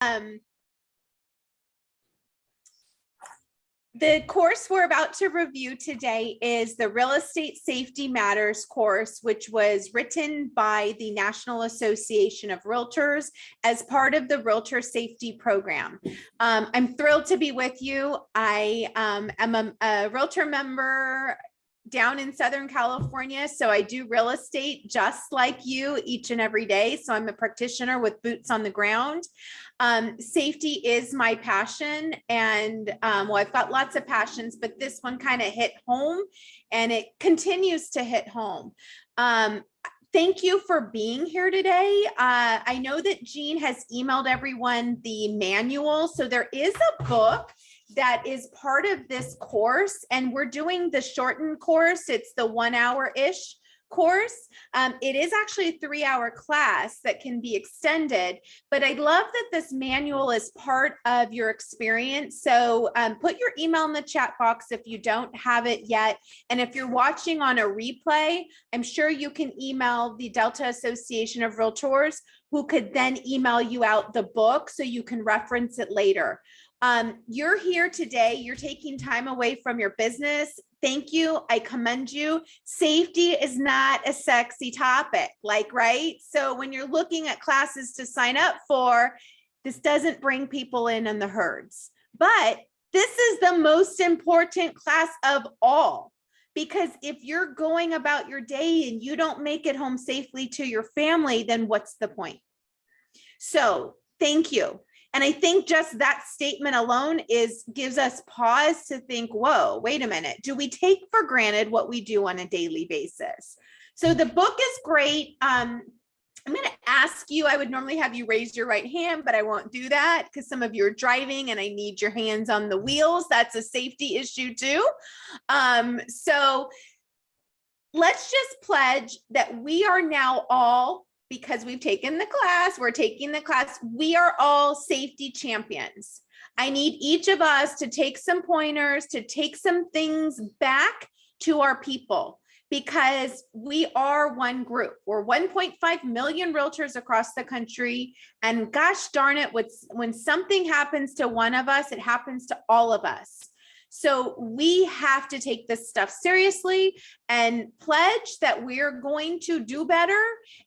The course we're about to review today is the Real Estate Safety Matters course, which was written by the National Association of Realtors as part of the Realtor Safety Program. I'm thrilled to be with you. I am a Realtor member down in Southern California. So I do real estate just like you each and every day. So I'm a practitioner with boots on the ground. Safety is my passion. And well, I've got lots of passions, but this one kind of hit home and it continues to hit home. Thank you for being here today. I know that Jean has emailed everyone the manual. So there is a book that is part of this course, and we're doing the shortened course. It's the 1 hour-ish course. It is actually a 3-hour class that can be extended, but I love that this manual is part of your experience. So put your email in the chat box if you don't have it yet. And if you're watching on a replay, I'm sure you can email the Delta Association of Realtors, who could then email you out the book so you can reference it later. You're here today, you're taking time away from your business. Thank you. I commend you. Safety is not a sexy topic, right? So when you're looking at classes to sign up for, this doesn't bring people in the herds. But this is the most important class of all, because if you're going about your day and you don't make it home safely to your family, then what's the point? So thank you. And I think just that statement alone gives us pause to think, whoa, wait a minute. Do we take for granted what we do on a daily basis? So the book is great. I'm going to ask you, I would normally have you raise your right hand, but I won't do that because some of you are driving and I need your hands on the wheels. That's a safety issue too. So let's just pledge that we are now all, because we've taken the class, we are all safety champions. I need each of us to take some pointers, to take some things back to our people, because we are one group. We're 1.5 million realtors across the country. And gosh darn it, when something happens to one of us, it happens to all of us. So we have to take this stuff seriously and pledge that we're going to do better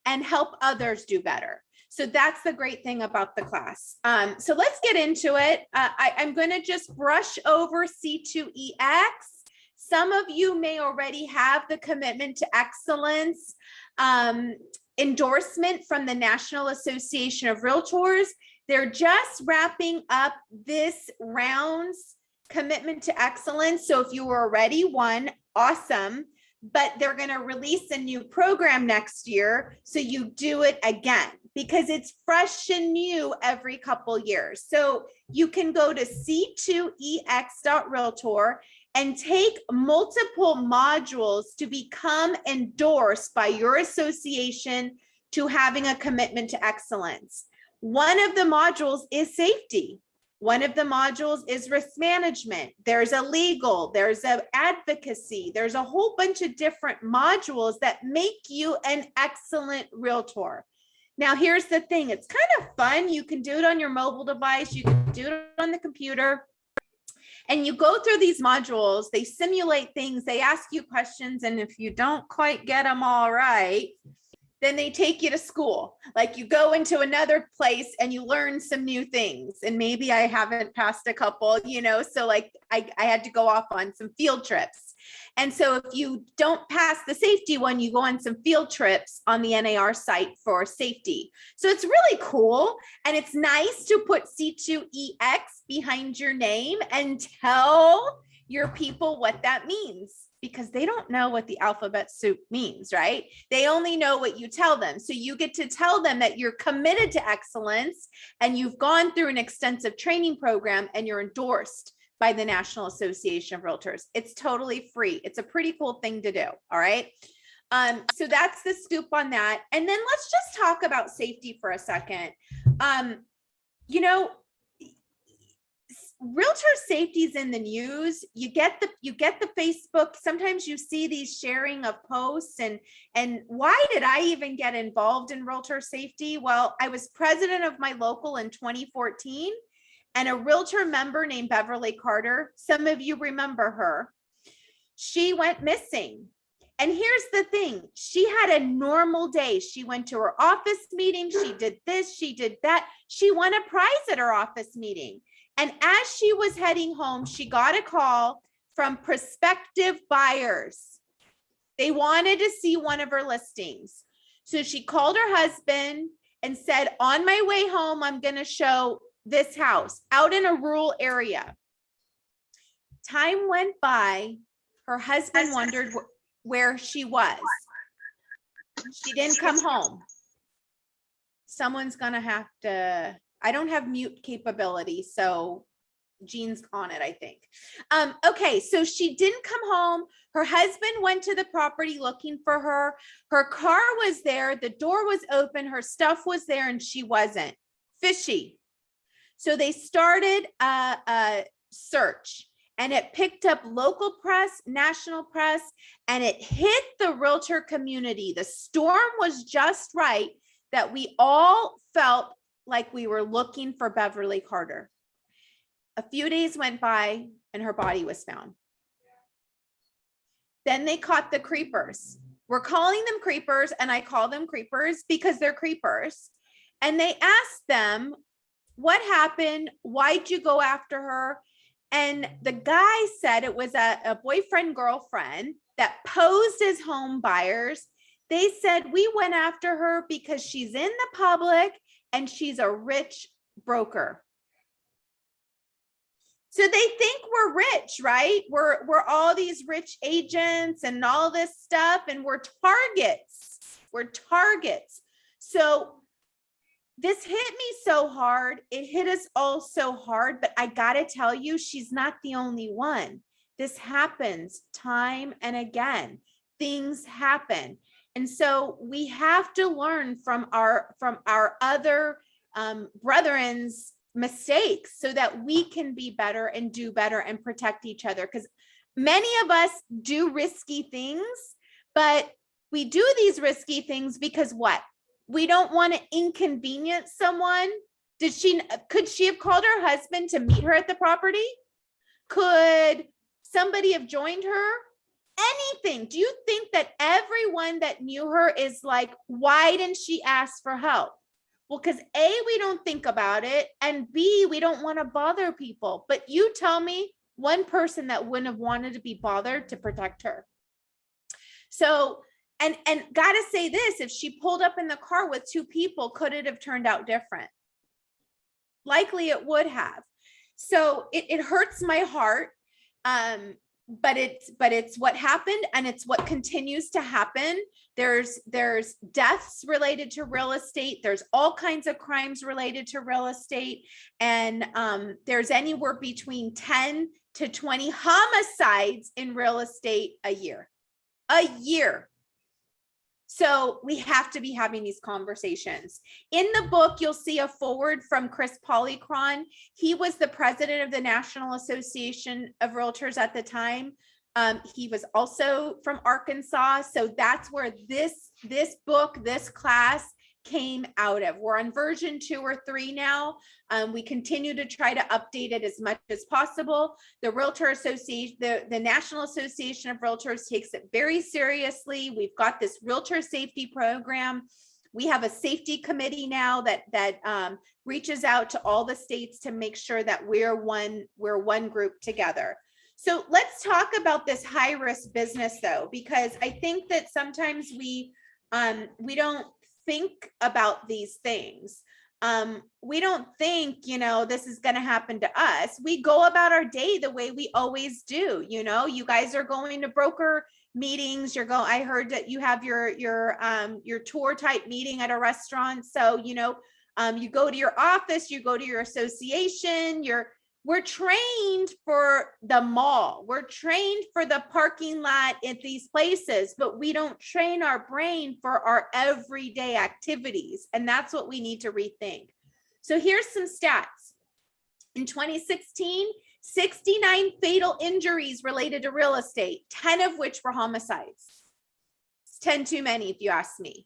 and help others do better. So that's the great thing about the class. So let's get into it. I'm going to just brush over C2EX. Some of you may already have the Commitment to Excellence endorsement from the National Association of Realtors. They're just wrapping up this round's Commitment to Excellence. So if you were already one, awesome, but they're going to release a new program next year. So you do it again because it's fresh and new every couple years. So you can go to c2ex.realtor and take multiple modules to become endorsed by your association to having a commitment to excellence. One of the modules is safety. One of the modules is risk management. There's a legal, there's an advocacy, there's a whole bunch of different modules that make you an excellent realtor. Now, here's the thing. It's kind of fun. You can do it on your mobile device. You can do it on the computer. And you go through these modules, they simulate things, they ask you questions. And if you don't quite get them all right, then they take you to school. Like you go into another place and you learn some new things. And maybe I haven't passed a couple, so like I had to go off on some field trips. And so if you don't pass the safety one, you go on some field trips on the NAR site for safety. So it's really cool. And it's nice to put C2EX behind your name and tell your people what that means, because they don't know what the alphabet soup means, right? They only know what you tell them. So you get to tell them that you're committed to excellence and you've gone through an extensive training program and you're endorsed by the National Association of Realtors. It's totally free. It's a pretty cool thing to do, all right? So that's the scoop on that. And then let's just talk about safety for a second. realtor safety is in the news. You get the Facebook. Sometimes you see these sharing of posts, and why did I even get involved in realtor safety? Well, I was president of my local in 2014, and a realtor member named Beverly Carter, some of you remember her, she went missing. And here's the thing, she had a normal day. She went to her office meeting, she did this, she did that. She won a prize at her office meeting. And as she was heading home, she got a call from prospective buyers. They wanted to see one of her listings. So she called her husband and said, on my way home, I'm going to show this house out in a rural area. Time went by. Her husband wondered where she was. She didn't come home. Someone's going to have to, I don't have mute capability, so Jean's on it, I think. Okay, so she didn't come home. Her husband went to the property looking for her. Her car was there. The door was open. Her stuff was there, and she wasn't. Fishy. So they started a search, and it picked up local press, national press, and it hit the realtor community. The storm was just right that we all felt like we were looking for Beverly Carter. A few days went by and her body was found. Then they caught the creepers. We're calling them creepers, and I call them creepers because they're creepers. And they asked them, what happened? Why'd you go after her? And the guy said it was a boyfriend, girlfriend that posed as home buyers. They said, we went after her because she's in the public and she's a rich broker. So they think we're rich, right? We're all these rich agents and all this stuff, and we're targets. We're targets. So this hit me so hard. It hit us all so hard, but I gotta tell you, she's not the only one. This happens time and again. Things happen. And so we have to learn from our other brethren's mistakes so that we can be better and do better and protect each other. Because many of us do risky things, but we do these risky things because what? We don't want to inconvenience someone. Could she have called her husband to meet her at the property? Could somebody have joined her? Anything. Do you think that everyone that knew her is like, why didn't she ask for help? Well, because A, we don't think about it, and B, we don't want to bother people. But you tell me one person that wouldn't have wanted to be bothered to protect her. So, and gotta say this, if she pulled up in the car with two people, could it have turned out different? Likely it would have. So it hurts my heart. But it's what happened, and it's what continues to happen. There's deaths related to real estate. There's all kinds of crimes related to real estate. And there's anywhere between 10 to 20 homicides in real estate a year. So we have to be having these conversations. In the book, you'll see a foreword from Chris Policron. He was the president of the National Association of Realtors at the time. He was also from Arkansas. So that's where this book, this class came out of. We're on version 2 or 3 now. We continue to try to update it as much as possible. The Realtor Association, the National Association of Realtors takes it very seriously. We've got this realtor safety program. We have a safety committee now that reaches out to all the states to make sure that we're one group together. So let's talk about this high risk business though, because I think that sometimes we don't think about these things. We don't think, this is going to happen to us. We go about our day the way we always do. You guys are going to broker meetings. I heard that you have your tour type meeting at a restaurant. So, you go to your office, you go to your association, we're trained for the mall. We're trained for the parking lot at these places, but we don't train our brain for our everyday activities. And that's what we need to rethink. So here's some stats. In 2016, 69 fatal injuries related to real estate, 10 of which were homicides. It's 10 too many, if you ask me.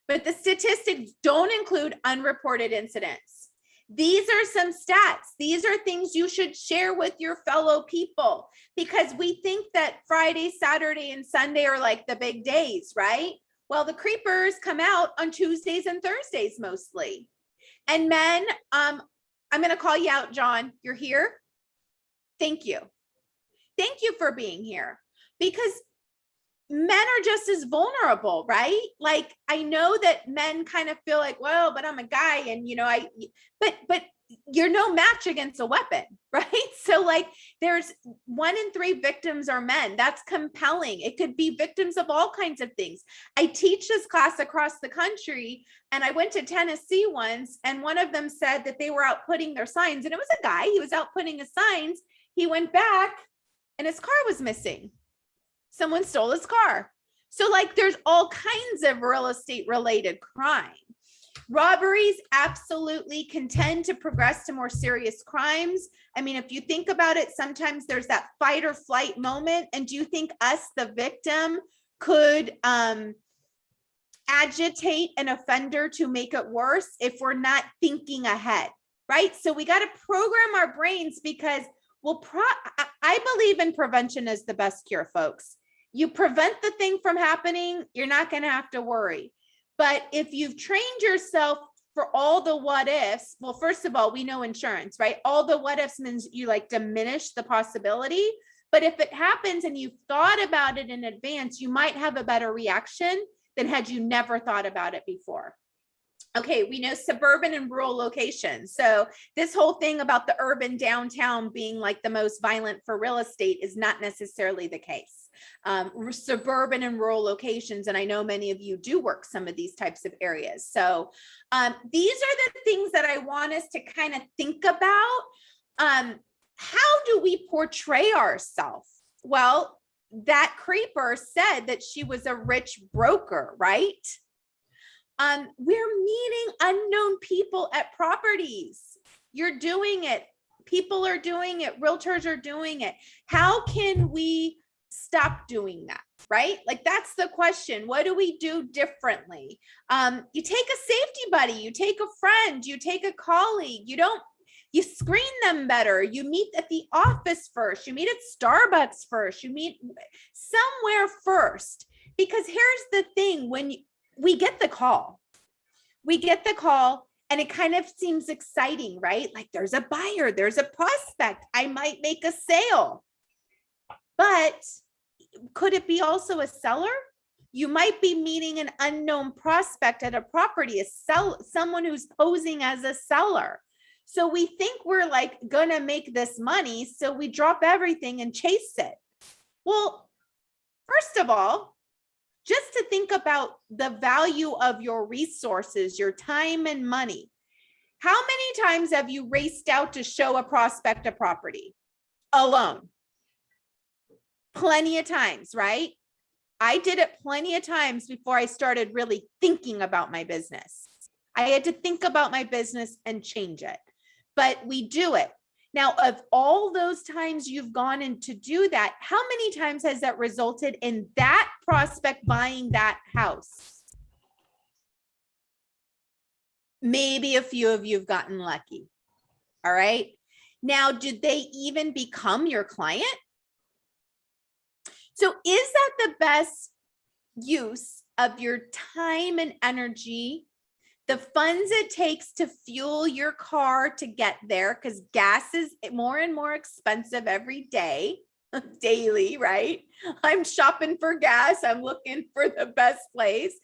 But the statistics don't include unreported incidents. These are some stats. These are things you should share with your fellow people, because we think that Friday, Saturday, and Sunday are like the big days, right? Well, the creepers come out on Tuesdays and Thursdays mostly. And men, I'm going to call you out, John. You're here. Thank you. Thank you for being here, because men are just as vulnerable, right? Like, I know that men kind of feel like, well, but I'm a guy, and but you're no match against a weapon, right? So like, there's 1 in 3 victims are men. That's compelling. It could be victims of all kinds of things. I teach this class across the country, and I went to Tennessee once, and one of them said that they were out putting their signs, and it was a guy. He was out putting his signs. He went back, and his car was missing. Someone stole his car. So like, there's all kinds of real estate related crime. Robberies absolutely can tend to progress to more serious crimes. I mean, if you think about it, sometimes there's that fight or flight moment. And do you think us, the victim, could agitate an offender to make it worse if we're not thinking ahead, right? So we got to program our brains, because I believe in prevention as the best cure, folks. You prevent the thing from happening, you're not going to have to worry. But if you've trained yourself for all the what ifs, well, first of all, we know insurance, right? All the what ifs means you like diminish the possibility. But if it happens and you've thought about it in advance, you might have a better reaction than had you never thought about it before. Okay, we know suburban and rural locations. So this whole thing about the urban downtown being like the most violent for real estate is not necessarily the case. Suburban and rural locations, and I know many of you do work some of these types of areas. So these are the things that I want us to kind of think about. How do we portray ourselves? Well, that creeper said that she was a rich broker, right? We're meeting unknown people at properties. You're doing it. People are doing it. Realtors are doing it. How can we stop doing that, right? Like, that's the question. What do we do differently? You take a safety buddy, you take a friend, you take a colleague, you screen them better. You meet at the office first. You meet at Starbucks first. You meet somewhere first. Because here's the thing, when we get the call, and it kind of seems exciting, right? Like, there's a buyer, there's a prospect, I might make a sale. But could it be also a seller? You might be meeting an unknown prospect at a property, someone who's posing as a seller. So we think we're like gonna make this money, so we drop everything and chase it. Well, first of all, just to think about the value of your resources, your time and money. How many times have you raced out to show a prospect a property alone? Plenty of times, right? I did it plenty of times before I started really thinking about my business. I had to think about my business and change it, but we do it. Now, of all those times you've gone in to do that, how many times has that resulted in that prospect buying that house? Maybe a few of you have gotten lucky. All right. Now, did they even become your client? So is that the best use of your time and energy, the funds it takes to fuel your car to get there? Because gas is more and more expensive every day, daily, right? I'm shopping for gas. I'm looking for the best place.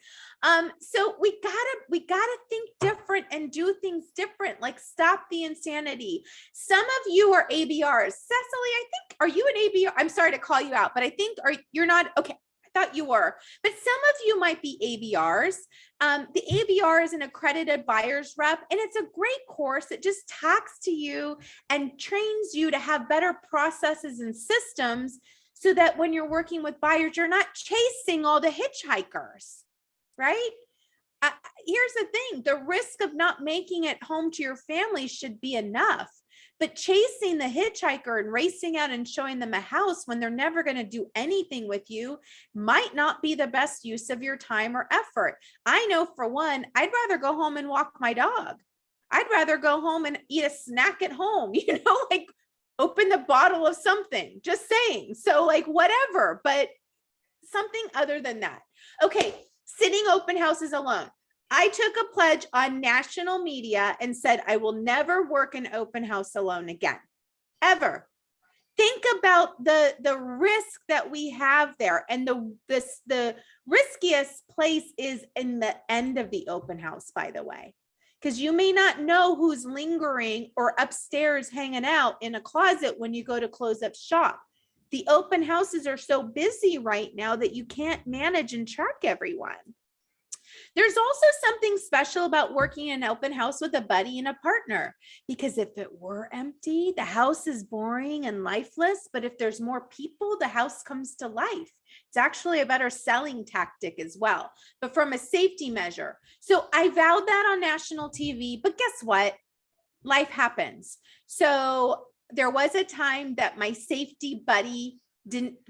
So we gotta think different and do things different, like stop the insanity. Some of you are ABRs. Cecily, I think, are you an ABR? I'm sorry to call you out, but I think you're not. Okay, I thought you were, but some of you might be ABRs. The ABR is an accredited buyer's rep, and it's a great course. It just talks to you and trains you to have better processes and systems so that when you're working with buyers, you're not chasing all the hitchhikers, right? Here's the thing, the risk of not making it home to your family should be enough. But chasing the hitchhiker and racing out and showing them a house when they're never going to do anything with you might not be the best use of your time or effort. I know for one, I'd rather go home and walk my dog. I'd rather go home and eat a snack at home, like open the bottle of something, just saying. So like whatever, but something other than that. Okay, sitting open houses alone. I took a pledge on national media and said, I will never work an open house alone again, ever. Think about the risk that we have there. And the riskiest place is in the end of the open house, by the way, because you may not know who's lingering or upstairs hanging out in a closet when you go to close up shop. The open houses are so busy right now that you can't manage and track everyone. There's also something special about working in an open house with a buddy and a partner, because if it were empty, the house is boring and lifeless. But if there's more people, the house comes to life. It's actually a better selling tactic as well, but from a safety measure. So I vowed that on national TV, but guess what? Life happens. So there was a time that my safety buddy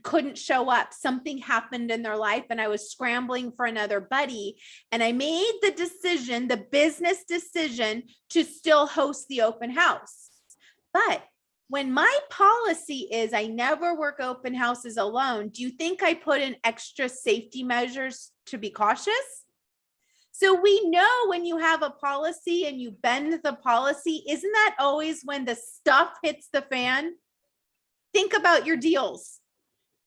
couldn't show up. Something happened in their life and I was scrambling for another buddy. And I made the decision, the business decision, to still host the open house. But when my policy is I never work open houses alone, do you think I put in extra safety measures to be cautious? So we know when you have a policy and you bend the policy, isn't that always when the stuff hits the fan? Think about your deals.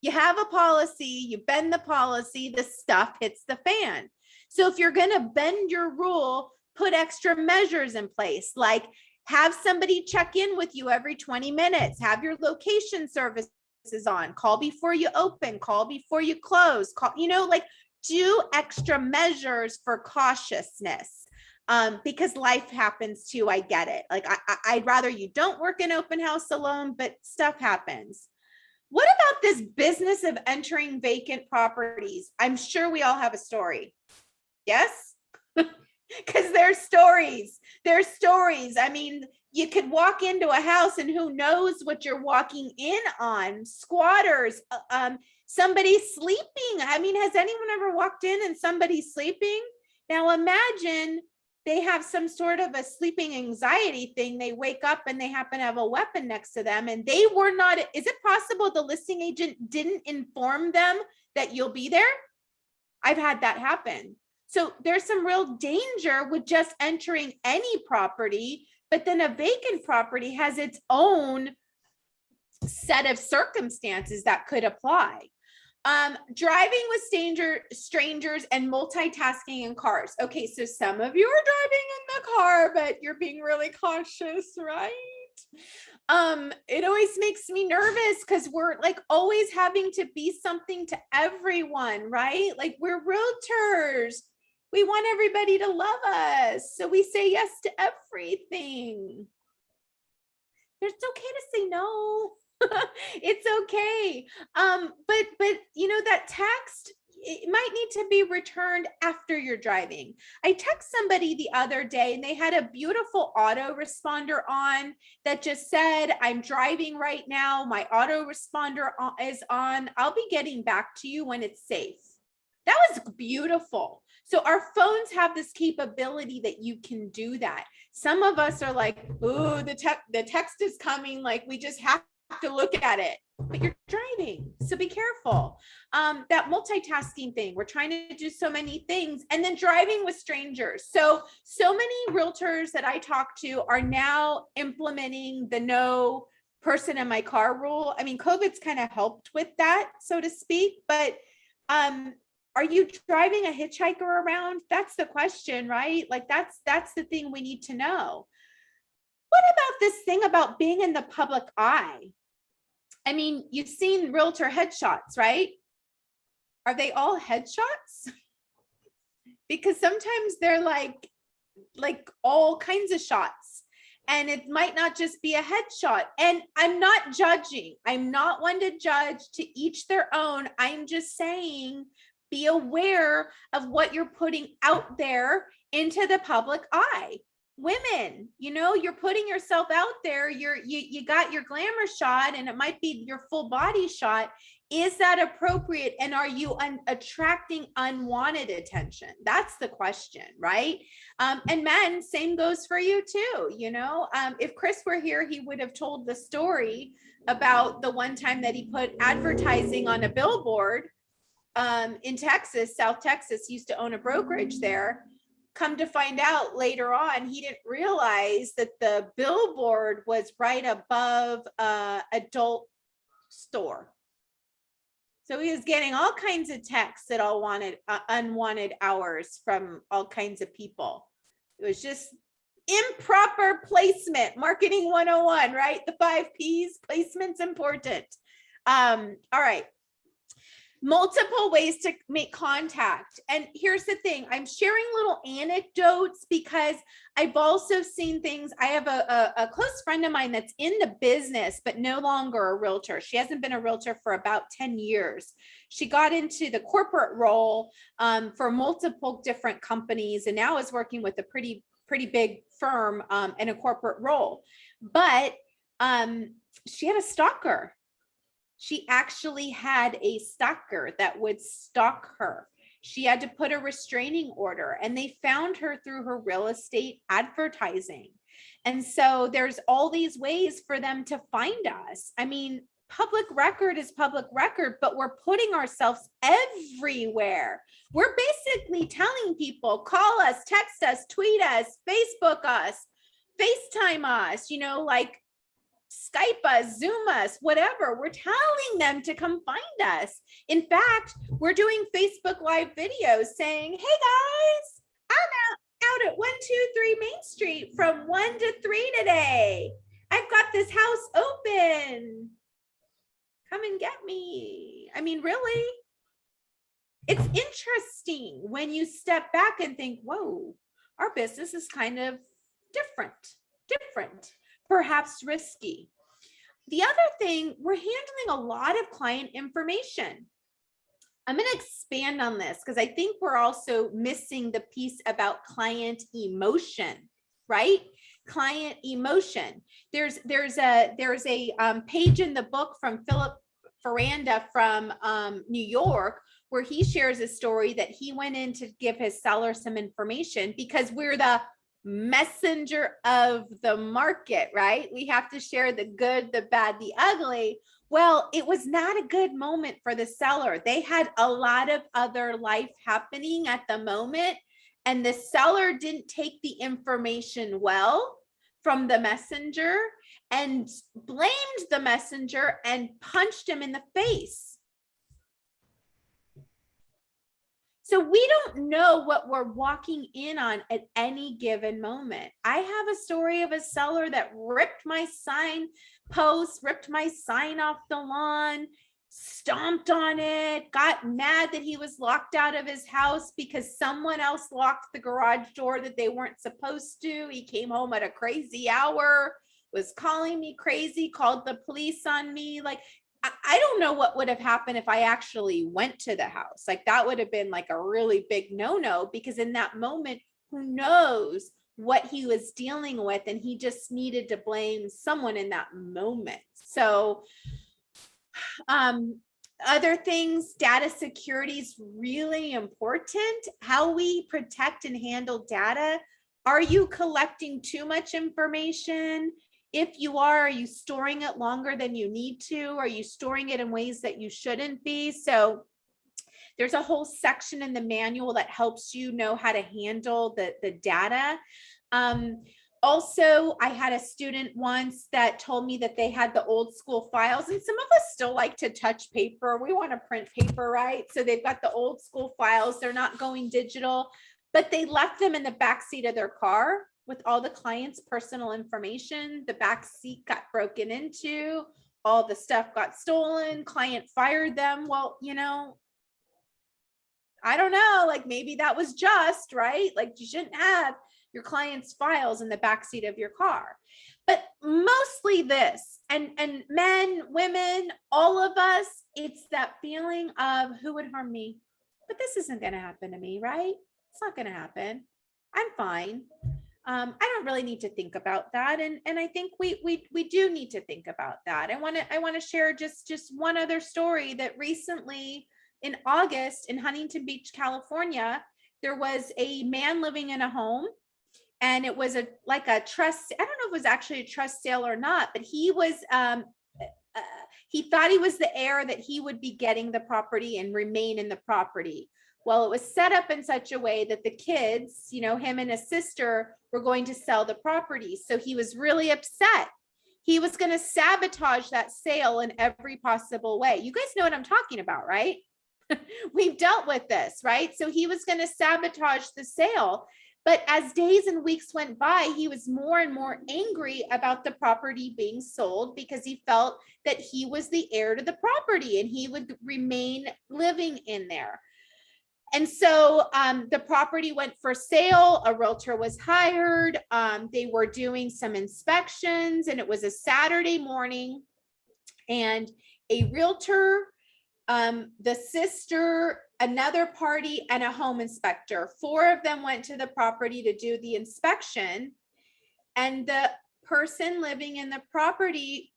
You have a policy, you bend the policy, the stuff hits the fan. So if you're going to bend your rule, put extra measures in place, like have somebody check in with you every 20 minutes, have your location services on, call before you open, call before you close, call, like do extra measures for cautiousness. Because life happens too. I get it. Like I'd rather you don't work an open house alone, but stuff happens. What about this business of entering vacant properties? I'm sure we all have a story. Yes? Because there's stories. There's stories. I mean, you could walk into a house and who knows what you're walking in on. Squatters, somebody sleeping. I mean, has anyone ever walked in and somebody's sleeping? Now imagine they have some sort of a sleeping anxiety thing. They wake up and they happen to have a weapon next to them and they were not, is it possible the listing agent didn't inform them that you'll be there? I've had that happen. So there's some real danger with just entering any property, but then a vacant property has its own set of circumstances that could apply. Driving with strangers and multitasking in cars. Okay, so some of you are driving in the car, but you're being really cautious, right? It always makes me nervous because we're like always having to be something to everyone, right? Like we're realtors. We want everybody to love us. So we say yes to everything. It's okay to say no. It's okay. But that text, it might need to be returned after you're driving. I text somebody the other day and they had a beautiful autoresponder on that just said, I'm driving right now. My autoresponder is on. I'll be getting back to you when it's safe. That was beautiful. So our phones have this capability that you can do that. Some of us are like, ooh, the text is coming. Like we just have to look at it, but you're driving, so be careful. That multitasking thing, we're trying to do so many things, and then driving with strangers. So many realtors that I talk to are now implementing the no person in my car rule. I mean, COVID's kind of helped with that, so to speak, but are you driving a hitchhiker around? That's the question, right? Like that's the thing we need to know. What about this thing about being in the public eye? I mean, you've seen realtor headshots, right? Are they all headshots? Because sometimes they're like all kinds of shots, and it might not just be a headshot. And I'm not judging. I'm not one to judge, to each their own. I'm just saying, Be aware of what you're putting out there into the public eye. Women, you know, you're putting yourself out there, you got your glamour shot, and it might be your full body shot. Is that appropriate? And are you attracting unwanted attention? That's the question, right? And men, same goes for you too. You know, if Chris were here, he would have told the story about the one time that he put advertising on a billboard in Texas. South Texas, he used to own a brokerage there. Come to find out later on, he didn't realize that the billboard was right above adult store. So he was getting all kinds of texts at all unwanted hours from all kinds of people. It was just improper placement, marketing 101, right? The 5 P's, placement's important. All right. Multiple ways to make contact. And here's the thing, I'm sharing little anecdotes because I've also seen things. I have a close friend of mine that's in the business, but no longer a realtor. She hasn't been a realtor for about 10 years. She got into the corporate role for multiple different companies, and now is working with a pretty big firm in a corporate role. But she had a stalker. She actually had a stalker that would stalk her. She had to put a restraining order, and they found her through her real estate advertising. And so there's all these ways for them to find us. I mean, public record is public record, but we're putting ourselves everywhere. We're basically telling people, call us, text us, tweet us, Facebook us, FaceTime us, you know, like Skype us, Zoom us, whatever. We're telling them to come find us. In fact, we're doing Facebook Live videos saying, hey guys, I'm out at 123 Main Street from 1 to 3 today. I've got this house open. Come and get me. I mean, really? It's interesting when you step back and think, whoa, our business is kind of different, perhaps risky. The other thing, we're handling a lot of client information. I'm going to expand on this because I think we're also missing the piece about client emotion, right? Client emotion. There's a page in the book from Philip Ferranda from New York where he shares a story that he went in to give his seller some information because we're the messenger of the market, right? We have to share the good, the bad, the ugly. Well, it was not a good moment for the seller. They had a lot of other life happening at the moment, and the seller didn't take the information well from the messenger and blamed the messenger and punched him in the face. So we don't know what we're walking in on at any given moment. I have a story of a seller that ripped my sign post, ripped my sign off the lawn, stomped on it, got mad that he was locked out of his house because someone else locked the garage door that they weren't supposed to. He came home at a crazy hour, was calling me crazy, called the police on me. Like, I don't know what would have happened if I actually went to the house. Like that would have been like a really big no-no because in that moment, who knows what he was dealing with, and he just needed to blame someone in that moment. So other things, data security is really important. How we protect and handle data. Are you collecting too much information? If you are you storing it longer than you need to? Are you storing it in ways that you shouldn't be? So there's a whole section in the manual that helps you know how to handle the data. Also, I had a student once that told me that they had the old school files, and some of us still like to touch paper. We want to print paper, right? So they've got the old school files. They're not going digital, but they left them in the back seat of their car with all the client's personal information. The back seat got broken into, all the stuff got stolen, client fired them. Well, you know, I don't know, like maybe that was just, right? Like you shouldn't have your client's files in the backseat of your car. But mostly this, and men, women, all of us, it's that feeling of who would harm me? but this isn't going to happen to me, right? It's not going to happen. I'm fine. I don't really need to think about that. And I think we do need to think about that. I want to share just one other story that recently in August in Huntington Beach, California, there was a man living in a home, and it was like a trust. I don't know if it was actually a trust sale or not, but he thought he was the heir, that he would be getting the property and remain in the property. Well, it was set up in such a way that the kids, him and his sister, were going to sell the property. So he was really upset. He was going to sabotage that sale in every possible way. You guys know what I'm talking about, right? We've dealt with this, right? So he was going to sabotage the sale. But as days and weeks went by, he was more and more angry about the property being sold, because he felt that he was the heir to the property and he would remain living in there. And so the property went for sale. A realtor was hired. They were doing some inspections, and it was a Saturday morning. And a realtor, the sister, another party, and a home inspector, 4 of them went to the property to do the inspection. And the person living in the property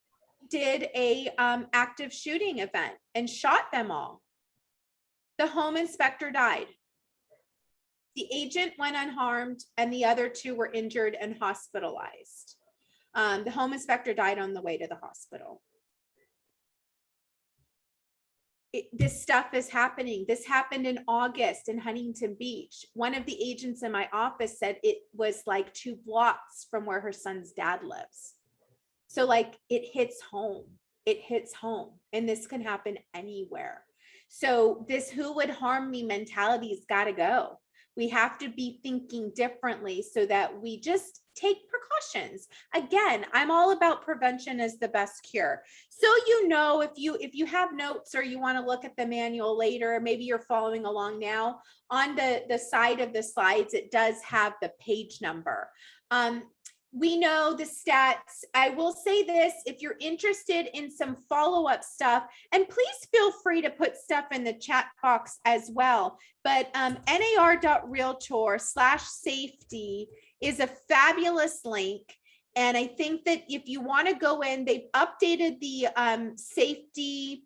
did a active shooting event and shot them all. The home inspector died. The agent went unharmed, and the other 2 were injured and hospitalized. The home inspector died on the way to the hospital. This stuff is happening. This happened in August in Huntington Beach. One of the agents in my office said it was like 2 blocks from where her son's dad lives. So like it hits home. It hits home. And this can happen anywhere. So this who would harm me mentality has got to go. We have to be thinking differently so that we just take precautions. Again, I'm all about prevention as the best cure. So if you have notes or you want to look at the manual later, maybe you're following along now, on the side of the slides, it does have the page number. We know the stats. I will say this, if you're interested in some follow-up stuff, and please feel free to put stuff in the chat box as well, but NAR.realtor/safety is a fabulous link. And I think that if you want to go in, they've updated the safety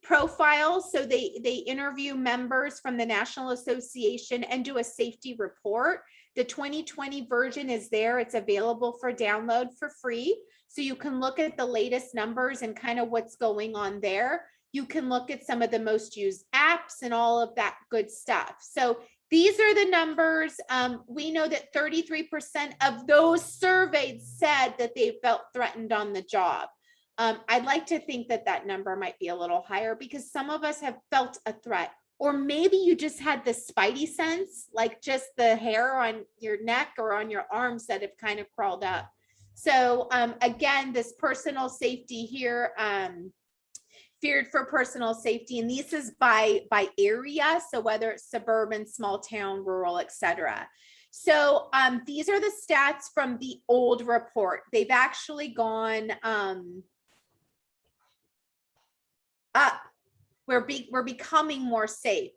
profile. So they interview members from the National Association and do a safety report. The 2020 version is there. It's available for download for free. So you can look at the latest numbers and kind of what's going on there. You can look at some of the most used apps and all of that good stuff. So these are the numbers. We know that 33% of those surveyed said that they felt threatened on the job. I'd like to think that that number might be a little higher, because some of us have felt a threat. Or maybe you just had the spidey sense, like just the hair on your neck or on your arms that have kind of crawled up. So again, this personal safety here, feared for personal safety, and this is by area. So whether it's suburban, small town, rural, etc. So these are the stats from the old report. They've actually gone up. We're becoming more safe,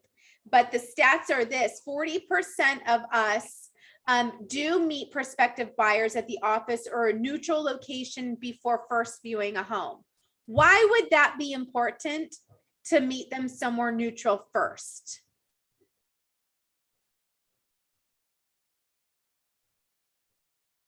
but the stats are this: 40% of us do meet prospective buyers at the office or a neutral location before first viewing a home. Why would that be important, to meet them somewhere neutral first?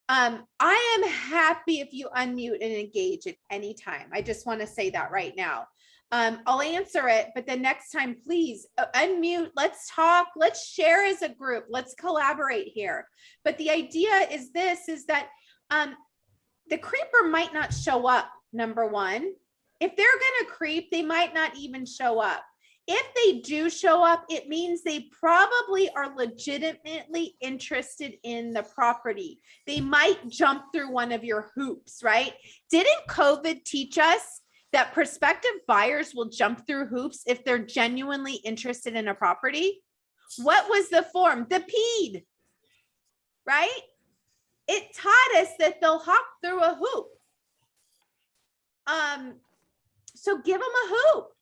I am happy if you unmute and engage at any time. I just want to say that right now. I'll answer it, but the next time, please unmute. Let's talk. Let's share as a group. Let's collaborate here. But the idea is this, is that the creeper might not show up, number one. If they're going to creep, they might not even show up. If they do show up, it means they probably are legitimately interested in the property. They might jump through one of your hoops, right? Didn't COVID teach us that prospective buyers will jump through hoops if they're genuinely interested in a property? What was the form? The PED, right? It taught us that they'll hop through a hoop. So give them a hoop.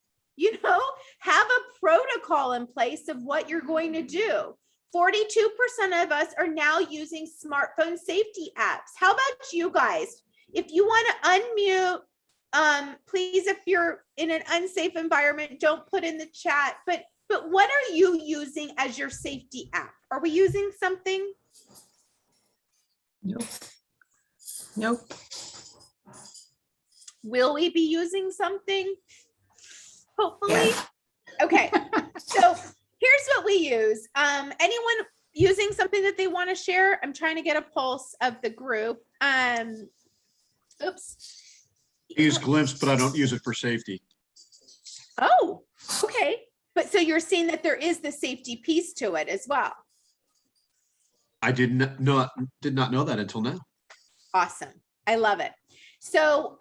have a protocol in place of what you're going to do. 42% of us are now using smartphone safety apps. How about you guys? If you want to unmute, please, if you're in an unsafe environment, don't put in the chat, but what are you using as your safety app? Are we using something? Nope. Nope. Will we be using something? Hopefully. Yes. Okay. So here's what we use. Anyone using something that they want to share? I'm trying to get a pulse of the group. Oops. I use Glimpse, but I don't use it for safety. Oh, okay. But so you're seeing that there is the safety piece to it as well. I did not know that until now. Awesome. I love it. So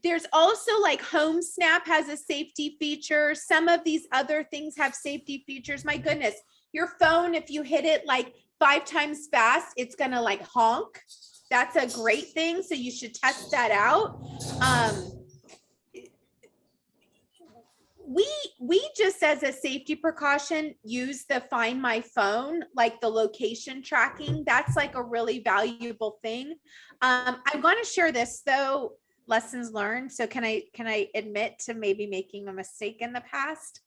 there's also like Home Snap has a safety feature. Some of these other things have safety features. My goodness, your phone, if you hit it like 5 times fast, it's going to like honk. That's a great thing. So you should test that out. We just, as a safety precaution, use the Find My Phone, like the location tracking. That's like a really valuable thing. I'm going to share this though, lessons learned. So can I admit to maybe making a mistake in the past?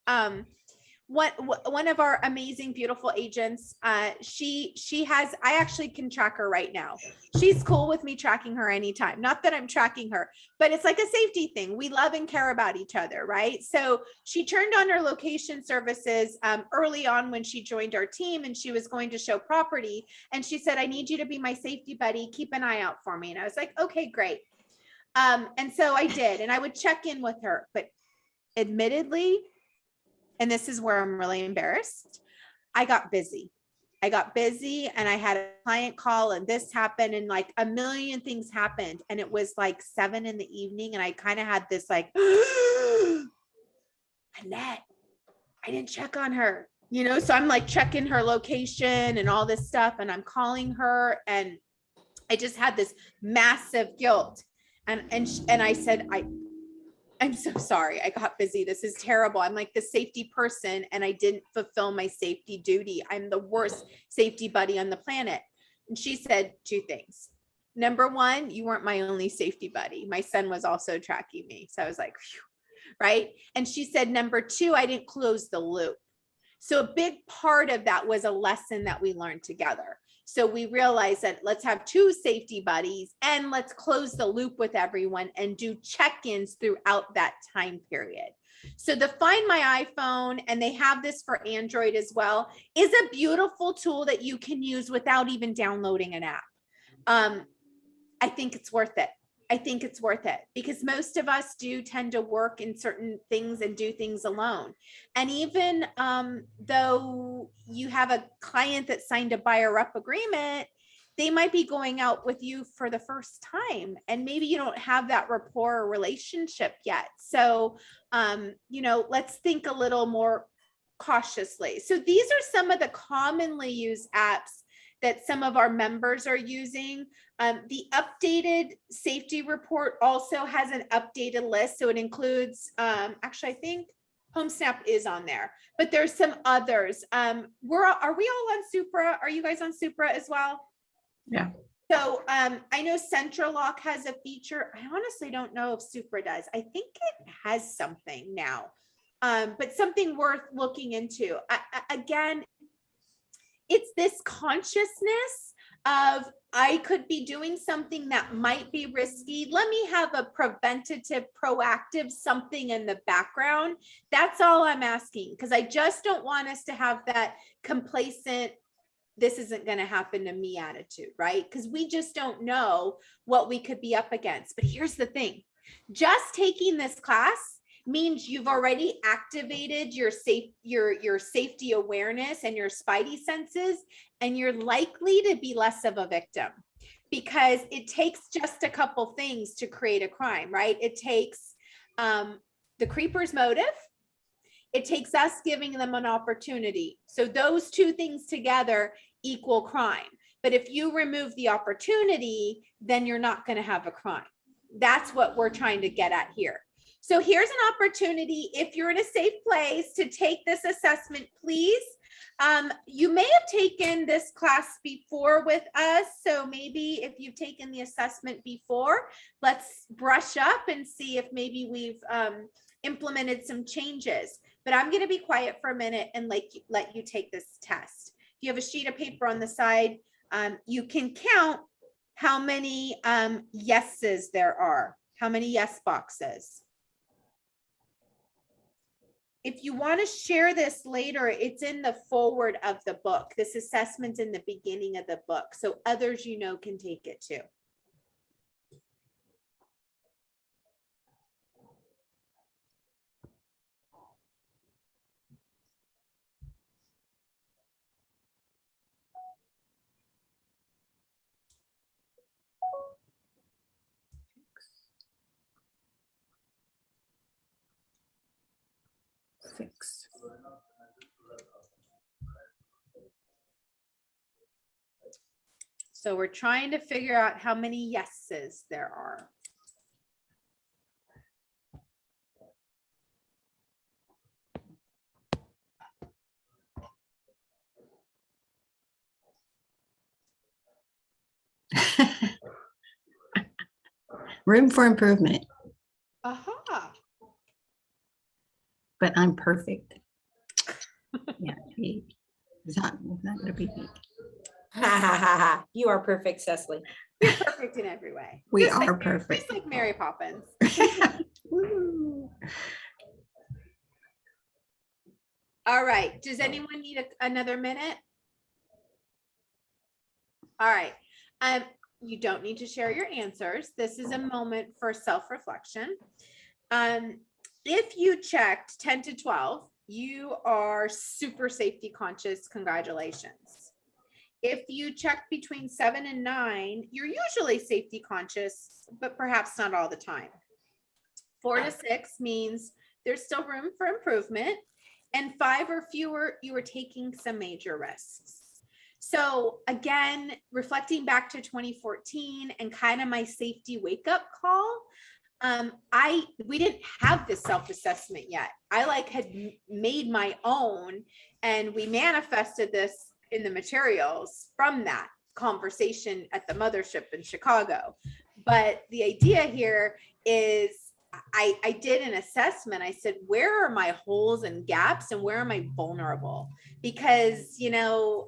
One of our amazing, beautiful agents, she has, I actually can track her right now. She's cool with me tracking her anytime. Not that I'm tracking her, but it's like a safety thing. We love and care about each other, right? So she turned on her location services early on when she joined our team, and she was going to show property. And she said, I need you to be my safety buddy. Keep an eye out for me. And I was like, okay, great. And so I did, and I would check in with her, but admittedly, and this is where I'm really embarrassed, I got busy and I had a client call and this happened and like a million things happened. And it was like 7 PM and I kind of had this like, Annette, I didn't check on her, so I'm like checking her location and all this stuff. And I'm calling her and I just had this massive guilt. And I said, I'm so sorry. I got busy. This is terrible. I'm like the safety person and I didn't fulfill my safety duty. I'm the worst safety buddy on the planet. And she said 2 things. Number 1, you weren't my only safety buddy. My son was also tracking me. So I was like, phew, right? And she said, number 2, I didn't close the loop. So a big part of that was a lesson that we learned together. So we realized that let's have 2 safety buddies and let's close the loop with everyone and do check-ins throughout that time period. So the Find My iPhone, and they have this for Android as well, is a beautiful tool that you can use without even downloading an app. I think it's worth it. Because most of us do tend to work in certain things and do things alone. And even though you have a client that signed a buyer rep agreement, they might be going out with you for the first time and maybe you don't have that rapport or relationship yet. So, let's think a little more cautiously. So these are some of the commonly used apps that some of our members are using. The updated safety report also has an updated list. So it includes, actually, I think HomeSnap is on there, but there's some others. Are we all on Supra? Are you guys on Supra as well? Yeah. So I know Central Lock has a feature. I honestly don't know if Supra does. I think it has something now, but something worth looking into. Again, it's this consciousness of I could be doing something that might be risky. Let me have a preventative, proactive something in the background. That's all I'm asking, because I just don't want us to have that complacent, this isn't going to happen to me attitude, right? Because we just don't know what we could be up against. But here's the thing, just taking this class means you've already activated your safety awareness and your spidey senses, and you're likely to be less of a victim, because it takes just a couple things to create a crime, right? It takes the creeper's motive. It takes us giving them an opportunity. So those 2 things together equal crime. But if you remove the opportunity, then you're not going to have a crime. That's what we're trying to get at here. So here's an opportunity, if you're in a safe place, to take this assessment, please. You may have taken this class before with us, so maybe if you've taken the assessment before, let's brush up and see if maybe we've implemented some changes. But I'm going to be quiet for a minute and let you take this test. If you have a sheet of paper on the side, you can count how many yeses there are, how many yes boxes. If you want to share this later, it's in the forward of the book. This assessment's in the beginning of the book, so others you know can take it too. Fix. So we're trying to figure out how many yeses there are. Room for improvement, Aha. but I'm perfect. Yeah, it's not going to be me. You are perfect, Cecily. You're perfect in every way. We Just like are Mary- perfect. Just like Mary Poppins. Woo. All right. Does anyone need another minute? All right. You don't need to share your answers. This is a moment for self-reflection. If you checked 10 to 12, you are super safety conscious. Congratulations. If you check between 7 and 9, you're usually safety conscious, but perhaps not all the time. 4 to 6 means there's still room for improvement. And 5 or fewer, you are taking some major risks. So again, reflecting back to 2014 and kind of my safety wake up call, we didn't have this self-assessment yet. I had made my own, and we manifested this in the materials from that conversation at the mothership in Chicago. But the idea here is I did an assessment. I said, where are my holes and gaps and where am I vulnerable? Because,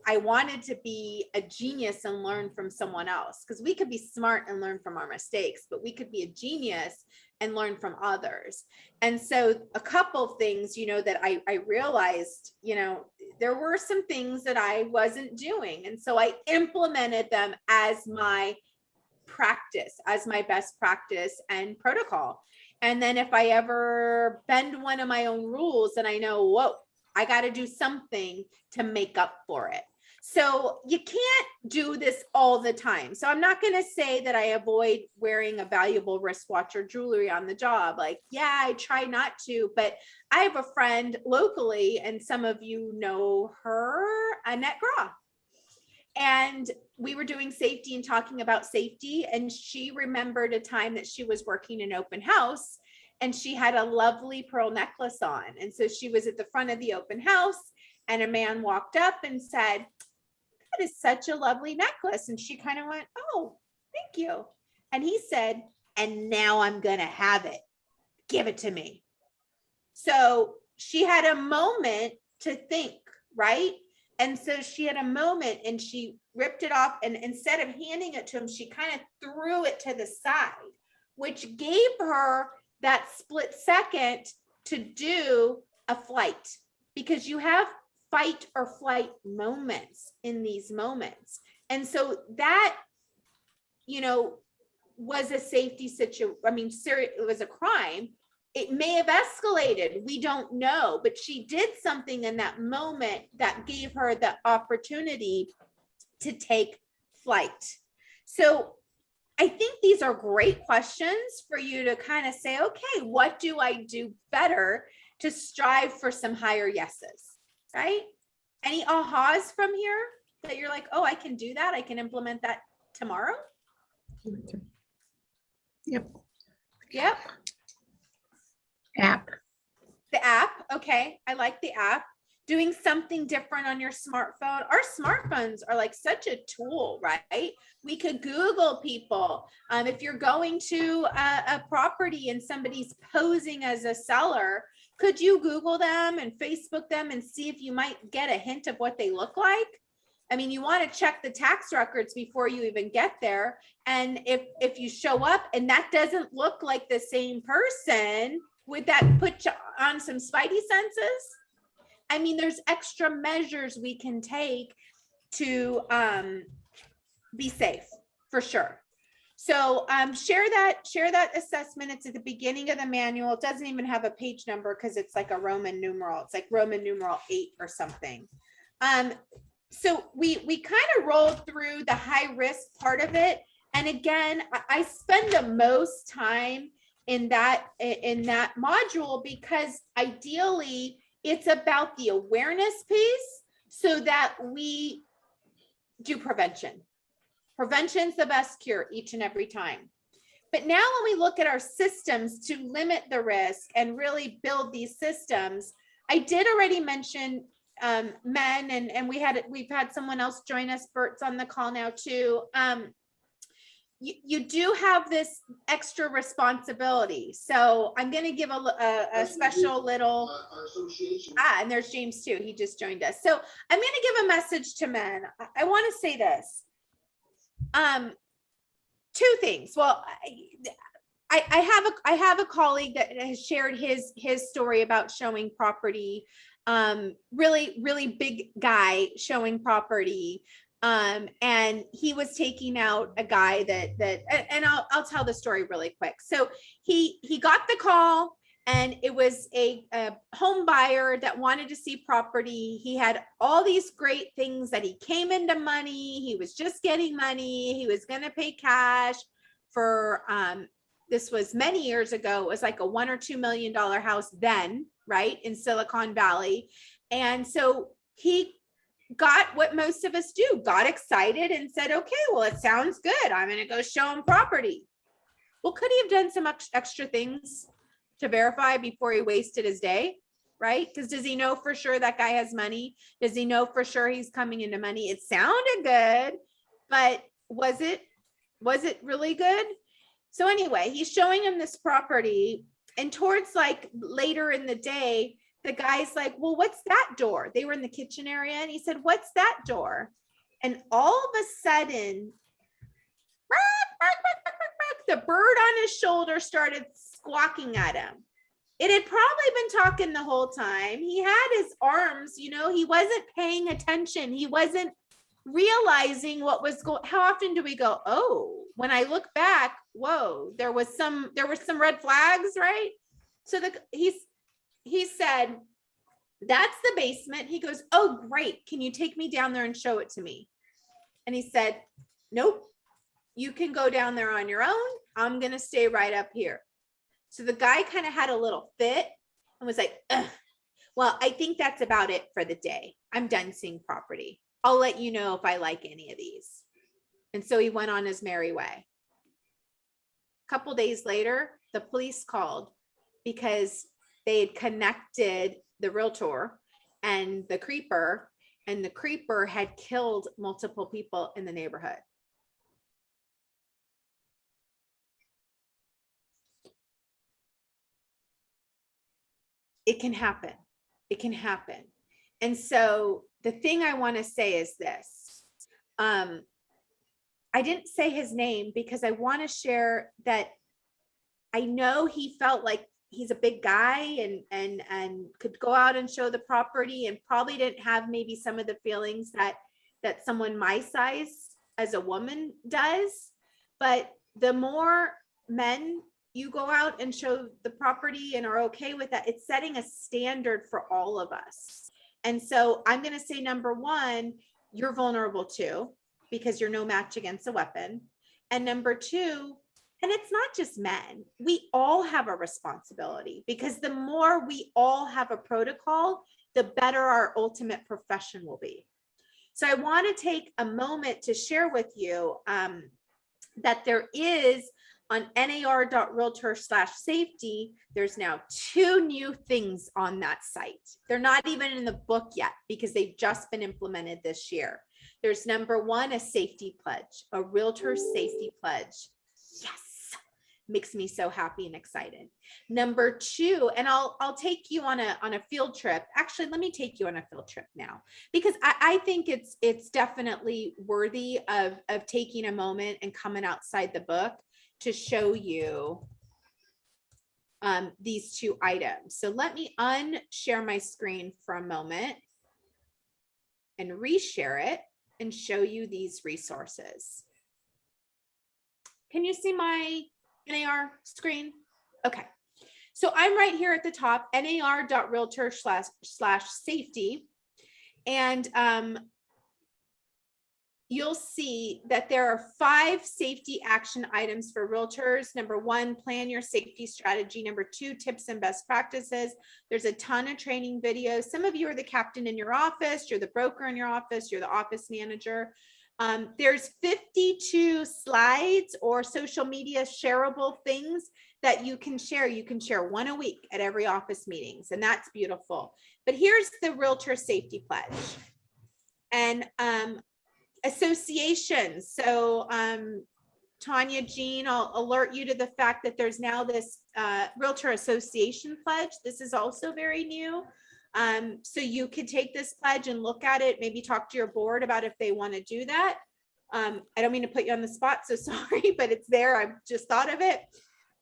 I wanted to be a genius and learn from someone else, because we could be smart and learn from our mistakes, but we could be a genius and learn from others. And so a couple of things, that I realized, there were some things that I wasn't doing. And so I implemented them as my practice, as my best practice and protocol. And then if I ever bend one of my own rules, and I know, whoa, I got to do something to make up for it. So you can't do this all the time. So I'm not going to say that I avoid wearing a valuable wristwatch or jewelry on the job. Yeah, I try not to, but I have a friend locally, and some of you know her, Annette Graw. And we were doing safety and talking about safety. And she remembered a time that she was working an open house, and she had a lovely pearl necklace on. And so she was at the front of the open house, and a man walked up and said, "That is such a lovely necklace." And she kind of went, "Oh, thank you." And he said, "And now I'm going to have it. Give it to me." So she had a moment to think, right? And so she had a moment, and she ripped it off, and instead of handing it to him, she kind of threw it to the side, which gave her that split second to do a flight, because you have fight or flight moments in these moments. And so that, was a safety situation. I mean, it was a crime. It may have escalated. We don't know, but she did something in that moment that gave her the opportunity to take flight. So I think these are great questions for you to kind of say, okay, what do I do better to strive for some higher yeses, right? Any ahas from here that you're like, oh, I can do that. I can implement that tomorrow. Yep. Yep. App. The app, okay, I like the app. Doing something different on your smartphone. Our smartphones are like such a tool, right? We could Google people. If you're going to a property and somebody's posing as a seller, could you Google them and Facebook them and see if you might get a hint of what they look like? I mean, you want to check the tax records before you even get there. And if you show up and that doesn't look like the same person, would that put you on some spidey senses? I mean, there's extra measures we can take to be safe, for sure. So share that assessment. It's at the beginning of the manual. It doesn't even have a page number because it's like a Roman numeral. It's like Roman numeral 8 or something. So we kind of rolled through the high risk part of it. And again, I spend the most time in that module because ideally it's about the awareness piece so that we do prevention. Prevention's the best cure each and every time. But now when we look at our systems to limit the risk and really build these systems, I did already mention men, and we've had someone else join us. Bert's on the call now too. You do have this extra responsibility. So I'm going to give a special little, and there's James too. He just joined us. So I'm going to give a message to men. I want to say this. Two things. Well, I have a colleague that has shared his story about showing property. Really big guy showing property. And he was taking out a guy and I'll tell the story really quick. So he got the call and it was a home buyer that wanted to see property. He had all these great things that he came into money. He was just getting money. He was going to pay cash for, this was many years ago. It was like a $1 or $2 million house then, right? In Silicon Valley. And so he got what most of us do, got excited and said, okay, well, it sounds good. I'm going to go show him property. Well, could he have done some extra things to verify before he wasted his day? Right? Because does he know for sure that guy has money? Does he know for sure he's coming into money? It sounded good, but was it really good? So anyway, he's showing him this property, and towards like later in the day, the guy's like, well, what's that door? They were in the kitchen area. And he said, what's that door? And all of a sudden, the bird on his shoulder started squawking at him. It had probably been talking the whole time. He had his arms, he wasn't paying attention. He wasn't realizing what was going. How often do we go, oh, when I look back, whoa, there were some red flags, right? So he said, that's the basement. He goes, oh, great. Can you take me down there and show it to me? And he said, nope, you can go down there on your own. I'm going to stay right up here. So the guy kind of had a little fit and was like, ugh. Well, I think that's about it for the day. I'm done seeing property. I'll let you know if I like any of these. And so he went on his merry way. A couple days later, the police called because they had connected the realtor and the creeper had killed multiple people in the neighborhood. It can happen. It can happen. And so the thing I want to say is this. I didn't say his name because I want to share that I know he felt like he's a big guy and could go out and show the property and probably didn't have maybe some of the feelings that someone my size as a woman does. But the more men you go out and show the property and are okay with that, it's setting a standard for all of us. And so I'm going to say, number one, you're vulnerable too, because you're no match against a weapon. And number two, and it's not just men, we all have a responsibility, because the more we all have a protocol, the better our ultimate profession will be. So I want to take a moment to share with you that there is On nar.realtor/safety, there's now 2 new things on that site. They're not even in the book yet because they've just been implemented this year. There's number 1, a safety pledge, a realtor safety pledge. Yes, makes me so happy and excited. Number 2, and I'll take you on a field trip. Actually, let me take you on a field trip now, because I think it's definitely worthy of taking a moment and coming outside the book to show you these 2 items. So let me unshare my screen for a moment and reshare it and show you these resources. Can you see my NAR screen? Okay. So I'm right here at the top, nar.realtor/safety. And you'll see that there are 5 safety action items for realtors. Number 1, plan your safety strategy. Number 2, tips and best practices. There's a ton of training videos. Some of you are the captain in your office, you're the broker in your office, you're the office manager. There's 52 slides or social media shareable things that you can share. You can share 1 a week at every office meetings, and that's beautiful. But here's the realtor safety pledge. And associations. So Tanya, Jean, I'll alert you to the fact that there's now this Realtor Association pledge. This is also very new. So you could take this pledge and look at it, maybe talk to your board about if they want to do that. I don't mean to put you on the spot, so sorry, but it's there. I've just thought of it.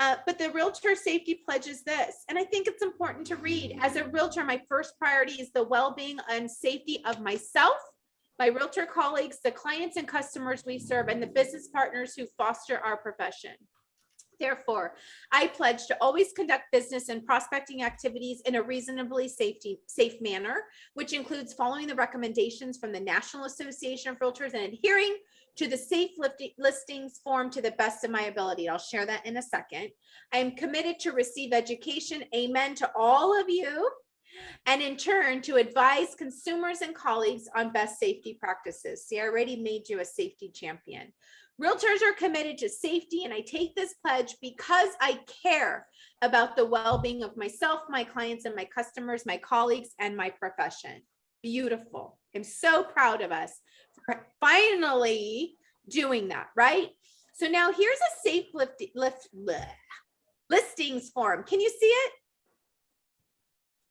But the Realtor Safety Pledge is this, and I think it's important to read. As a realtor, my first priority is the well-being and safety of myself, my realtor colleagues, the clients and customers we serve, and the business partners who foster our profession. Therefore, I pledge to always conduct business and prospecting activities in a reasonably safe manner, which includes following the recommendations from the National Association of Realtors and adhering to the safe listings form to the best of my ability. I'll share that in a second. I am committed to receive education, amen to all of you, and in turn to advise consumers and colleagues on best safety practices. See, I already made you a safety champion. Realtors are committed to safety, and I take this pledge because I care about the well-being of myself, my clients, and my customers, my colleagues, and my profession. Beautiful. I'm so proud of us for finally doing that, right? So now here's a safe listings form. Can you see it?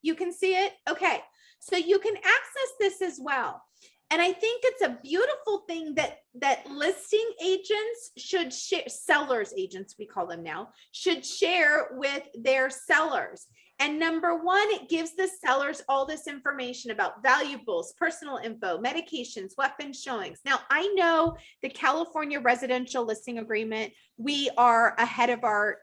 You can see it? Okay. So you can access this as well. And I think it's a beautiful thing that listing agents should share, sellers agents, we call them now, should share with their sellers. And number 1, it gives the sellers all this information about valuables, personal info, medications, weapons showings. Now, I know the California residential listing agreement, we are ahead of our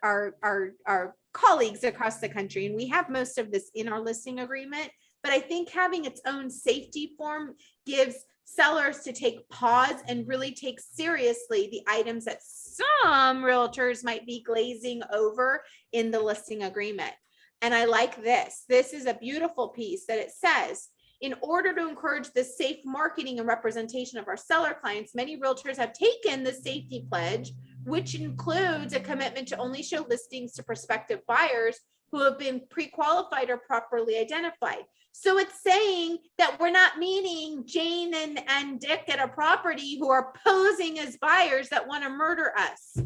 colleagues across the country, and we have most of this in our listing agreement. But I think having its own safety form gives sellers to take pause and really take seriously the items that some realtors might be glazing over in the listing agreement. And I like this. This is a beautiful piece that it says, in order to encourage the safe marketing and representation of our seller clients, many realtors have taken the safety pledge, which includes a commitment to only show listings to prospective buyers who have been pre-qualified or properly identified. So it's saying that we're not meeting Jane and Dick at a property who are posing as buyers that want to murder us.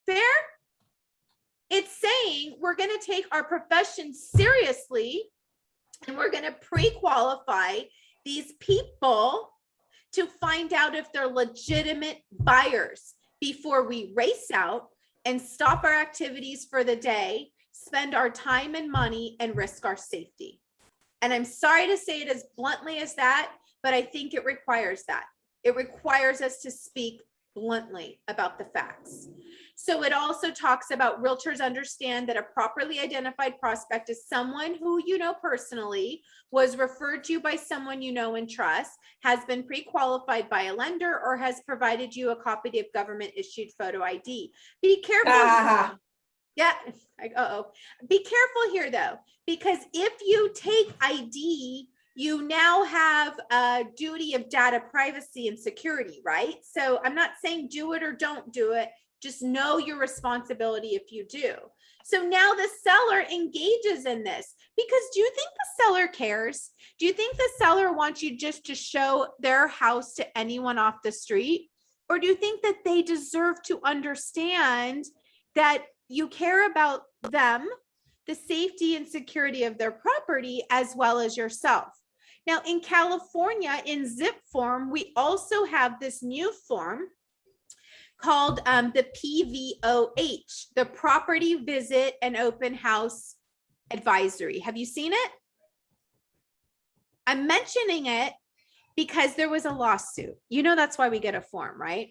Fair? It's saying we're going to take our profession seriously, and we're going to pre-qualify these people to find out if they're legitimate buyers before we race out and stop our activities for the day, spend our time and money, and risk our safety. And I'm sorry to say it as bluntly as that, but I think it requires that. It requires us to speak bluntly about the facts. So it also talks about realtors understand that a properly identified prospect is someone who you know personally, was referred to by someone you know and trust, has been pre-qualified by a lender, or has provided you a copy of government issued photo ID. Be careful. Yeah. Be careful here though, because if you take ID you now have a duty of data privacy and security, right? So I'm not saying do it or don't do it. Just know your responsibility if you do. So now the seller engages in this, because do you think the seller cares? Do you think the seller wants you just to show their house to anyone off the street? Or do you think that they deserve to understand that you care about them, the safety and security of their property, as well as yourself? Now, in California, in zip form, we also have this new form called the PVOH, the Property Visit and Open House Advisory. Have you seen it? I'm mentioning it because there was a lawsuit. You know, that's why we get a form, right?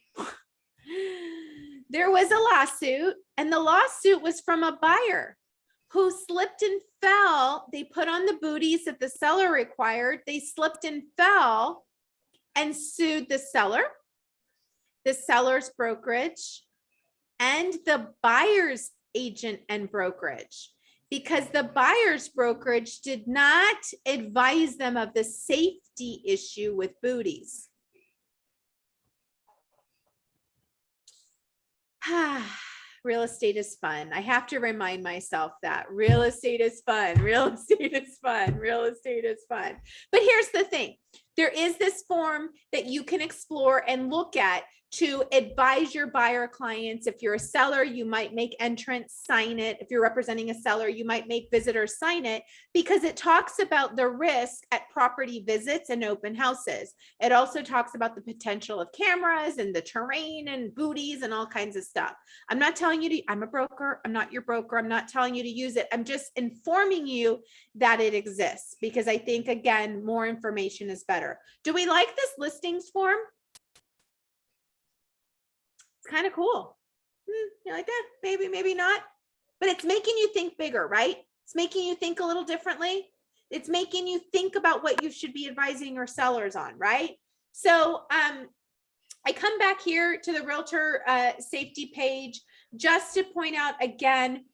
There was a lawsuit, and the lawsuit was from a buyer who slipped and fell. They put on the booties that the seller required. They slipped and fell and sued the seller, the seller's brokerage, and the buyer's agent and brokerage, because the buyer's brokerage did not advise them of the safety issue with booties. Real estate is fun. I have to remind myself that real estate is fun. Real estate is fun. Real estate is fun. But here's the thing. There is this form that you can explore and look at to advise your buyer clients. If you're a seller, you might make entrants sign it. If you're representing a seller, you might make visitors sign it, because it talks about the risk at property visits and open houses. It also talks about the potential of cameras and the terrain and booties and all kinds of stuff. I'm not telling you to, I'm a broker. I'm not your broker. I'm not telling you to use it. I'm just informing you that it exists, because I think, again, more information is better. Do we like this listings form? It's kind of cool. You like that? Maybe, maybe not. But it's making you think bigger, right? It's making you think a little differently. It's making you think about what you should be advising your sellers on, right? So I come back here to the realtor safety page just to point out again,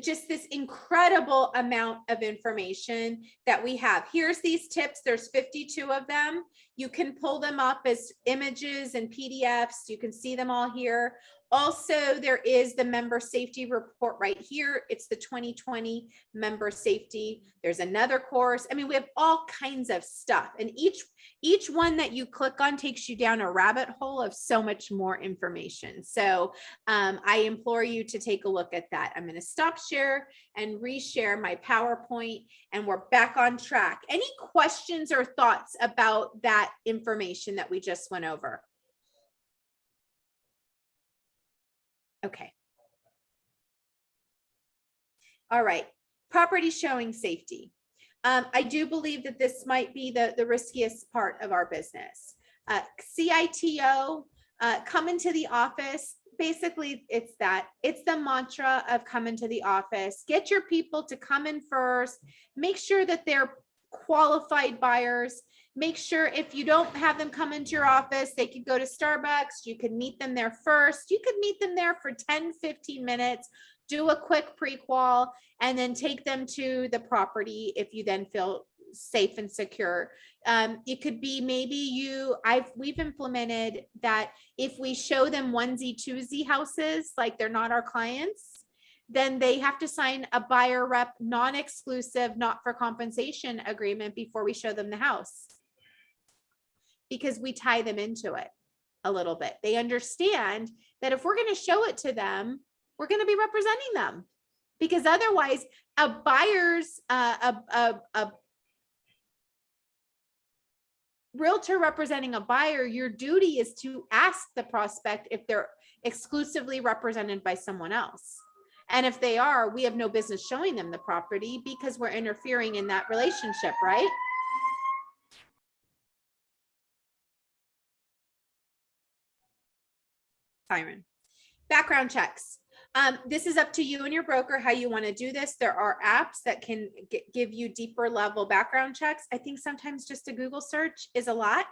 just this incredible amount of information that we have. Here's these tips. There's 52 of them. You can pull them up as images and PDFs. You can see them all here. Also, there is the member safety report right here. It's the 2020 member safety. There's another course. I mean, we have all kinds of stuff, and each one that you click on takes you down a rabbit hole of so much more information. So I implore you to take a look at that. I'm going to stop share and reshare my PowerPoint, and we're back on track. Any questions or thoughts about that information that we just went over? Okay. All right. Property showing safety. I do believe that this might be the riskiest part of our business. CITO, come into the office. Basically, it's the mantra of come into the office. Get your people to come in first. Make sure that they're qualified buyers. Make sure if you don't have them come into your office, they could go to Starbucks. You could meet them there first. You could meet them there for 10, 15 minutes, do a quick pre-qual, and then take them to the property if you then feel safe and secure. It could be maybe we've implemented that if we show them onesie, twosie houses, like they're not our clients, then they have to sign a buyer rep non-exclusive, not for compensation agreement before we show them the house, because we tie them into it a little bit. They understand that if we're going to show it to them, we're going to be representing them, because otherwise a buyer's a realtor representing a buyer, your duty is to ask the prospect if they're exclusively represented by someone else. And if they are, we have no business showing them the property because we're interfering in that relationship, right? Byron. Background checks. This is up to you and your broker how you want to do this. There are apps that can give you deeper level background checks. I think sometimes just a Google search is a lot.